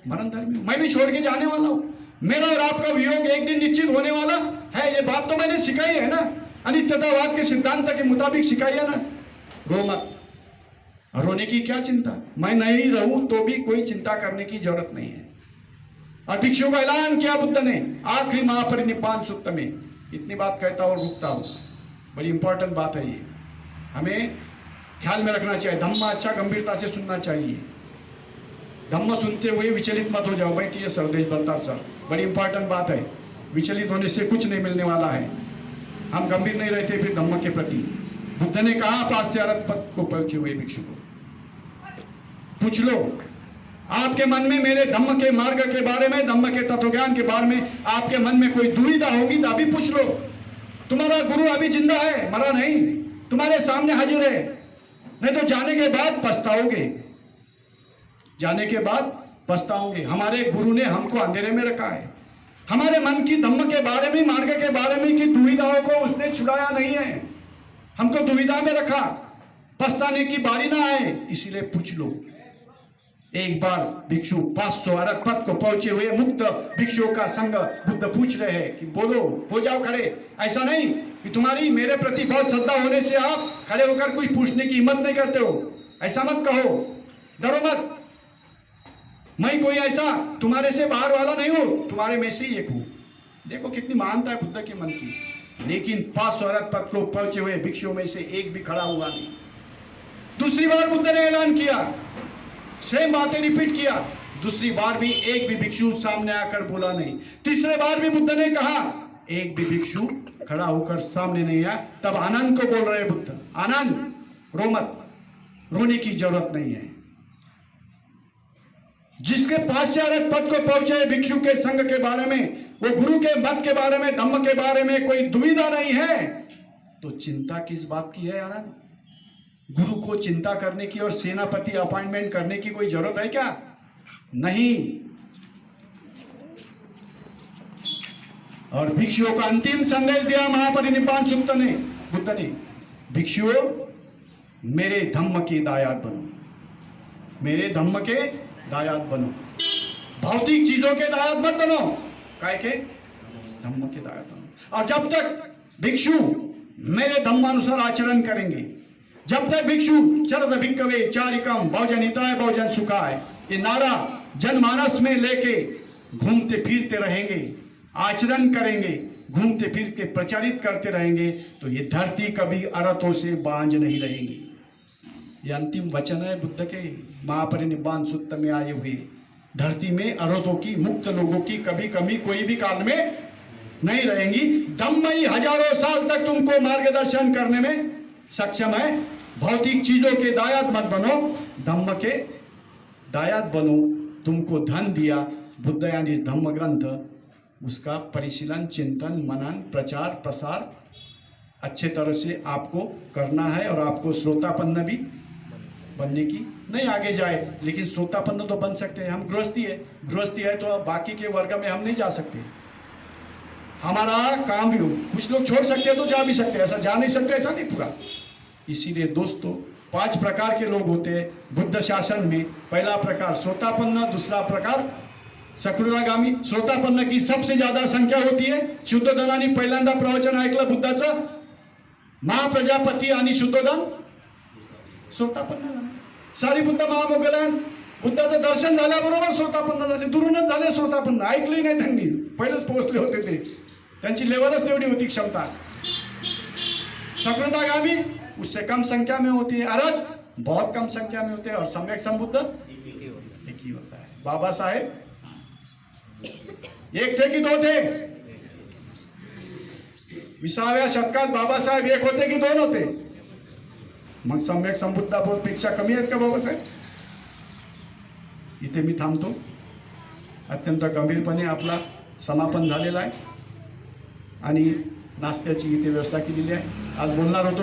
मरण धर्मी, मैं भी छोड़ के जाने वाला हूं। मेरा और आपका वियोग एक दिन निश्चित होने वाला है, ये बात तो मैंने सिखाई है ना, अनित्यतावाद के सिद्धांत के मुताबिक सिखाई है ना। रो मत, रोने की क्या चिंता, मैं नहीं रहूं तो भी कोई चिंता करने की जरूरत नहीं है। और भिक्षु का ऐलान किया बुद्ध ने आखिरी महापरिनिब्बाण सूत्र में। इतनी बात कहता और रुकता हूं, बड़ी इंपॉर्टेंट बात है ये, हमें ख्याल में रखना चाहिए। धम्म अच्छा गंभीरता से सुनना चाहिए, धम्म सुनते हुए विचलित मत हो जाओ। बैठिए सरदेश बलताप सर, बड़ी इंपॉर्टेंट बात है, विचलित होने से कुछ नहीं मिलने वाला है। हम गंभीर नहीं रहते फिर धम्म के प्रति। बुद्ध ने कहा पाश्चात्य पथ को पहुंचे हुए भिक्षु को, पूछ लो आपके मन में मेरे धम्म के मार्ग के बारे में, धम्म के तत्वज्ञान के बारे में आपके मन में कोई दुविधा होगी तो अभी पूछ लो। तुम्हारा गुरु अभी जिंदा है, मरा नहीं, तुम्हारे सामने हाजिर है। नहीं तो जाने के बाद पछताओगे, जाने के बाद पछताओगे। हमारे गुरु ने हमको अंधेरे में रखा है, हमारे मन की धम्म के बारे में, मार्ग के बारे में की दुविधाओं को उसने छुड़ाया नहीं है, हमको दुविधा में रखा, पछताने की बारी ना आए, इसीलिए पूछ लो। एक बार भिक्षु 500 अरब पद को पहुंचे हुए मुक्त भिक्षुओं का संग बुद्ध पूछ रहे हैं कि बोलो, हो जाओ खड़े। ऐसा नहीं कि तुम्हारी मेरे प्रति बहुत श्रद्धा होने से आप खड़े होकर कुछ पूछने की हिम्मत नहीं करते हो, ऐसा मत कहो, डरो मत। मैं कोई ऐसा तुम्हारे से बाहर वाला नहीं हूं, तुम्हारे में से ही एक हूं। देखो कितनी महानता है बुद्ध के मन की। लेकिन 500 अरब पद को पहुंचे हुए भिक्षुओं में से एक भी खड़ा हुआ नहीं। दूसरी बार बुद्ध ने ऐलान किया, सेम बातें रिपीट किया, दूसरी बार भी एक भी भिक्षु सामने आकर बोला नहीं। तीसरे बार भी बुद्ध ने कहा, एक भी भिक्षु खड़ा होकर सामने नहीं आया। तब आनंद को बोल रहे बुद्ध, आनंद रो मत, रोने की जरूरत नहीं है। जिसके पाश्चात्य पद को पहुंचे भिक्षु के संग के बारे में, वो गुरु के मत के बारे में, धम्म के बारे में कोई दुविधा नहीं है, तो चिंता किस बात की है आनंद? गुरु को चिंता करने की और सेनापति अपॉइंटमेंट करने की कोई जरूरत है क्या? नहीं। और भिक्षुओं का अंतिम संदेश दिया महापरिनिब्बाण सूत्र ने, बुद्ध ने, भिक्षुओं मेरे धम्म के दायाद बनो, मेरे धम्म के दायाद बनो, भौतिक चीजों के दायाद मत बनो, काय के धम्म के दायाद बनो। और जब तक भिक्षु मेरे धम्मानुसार आचरण करेंगे, जब तक भिक्षु चरद भिक्खवे चारिकम बहुजन हिताय बहुजन सुखाय, ये नारा जनमानस में लेके घूमते फिरते रहेंगे, आचरण करेंगे, घूमते फिरते प्रचारित करते रहेंगे, तो ये धरती कभी अरतों से बांझ नहीं रहेगी। ये अंतिम वचन है बुद्ध के महापरिनिब्बाण सूत्र में आए हुए। धरती में अरतों की, मुक्त लोगों की कभी कमी कोई भी काल में नहीं रहेंगी। धम्म ही हजारों साल तक तुमको मार्गदर्शन करने में सक्षम है। भौतिक चीजों के दायाद मत बनो, धम्म के दायाद बनो। तुमको धन दिया बुद्ध यानी इस धम्म ग्रंथ, उसका परिशीलन, चिंतन, मनन, प्रचार, प्रसार अच्छे तरह से आपको करना है। और आपको श्रोतापन्न भी बनने की नहीं आगे जाए, लेकिन श्रोतापन्न तो बन सकते हैं। हम गृहस्थी है, गृहस्थी है तो अब बाकी के वर्ग में हम नहीं जा सकते। हमारा काम भी हो, कुछ लोग छोड़ सकते हैं तो जा भी सकते हैं, ऐसा जा नहीं सकते ऐसा नहीं पूरा। इसीलिए दोस्तों 5 प्रकार के लोग होते हैं बुद्ध शासन में। पहला प्रकार श्रोतापन्न, दूसरा प्रकार सकृदागामी। श्रोतापन्न की सबसे ज्यादा संख्या होती है। शुद्धोधनाने पहिल्यांदा प्रवचन ऐकलं बुद्धाचं, महाप्रजापती आणि शुद्धोधन श्रोतापन्न झाले। सारीपुत्त महामोगलान बुद्धाचं दर्शन झाल्याबरोबर श्रोतापन्न झाले, दुरूनच झाले श्रोतापन्न, ऐकले नाही त्यांनी, पहिलेच पोहोचले होते ते, त्यांची लेवलच तेवढी होती क्षमता। सकृदागामी उससे कम संख्या में होती है, अरहत बहुत कम संख्या में होते हैं, और सम्यक संबुद्ध एक ही होता है। बाबा साहेब एक थे कि 2 थे? 20व्या शतकात बाबासाहेब एक होते की 2 होते? मग सम्यक संबुद्धापेक्षा कमी आहेत का बाबासाहेब? इथे मी थांबतो। अत्यंत गंभीरपणे आपला समापन झालेला आहे आणि नाश्त्याची इथे व्यवस्था केलेली आहे। आज बोलणार होतो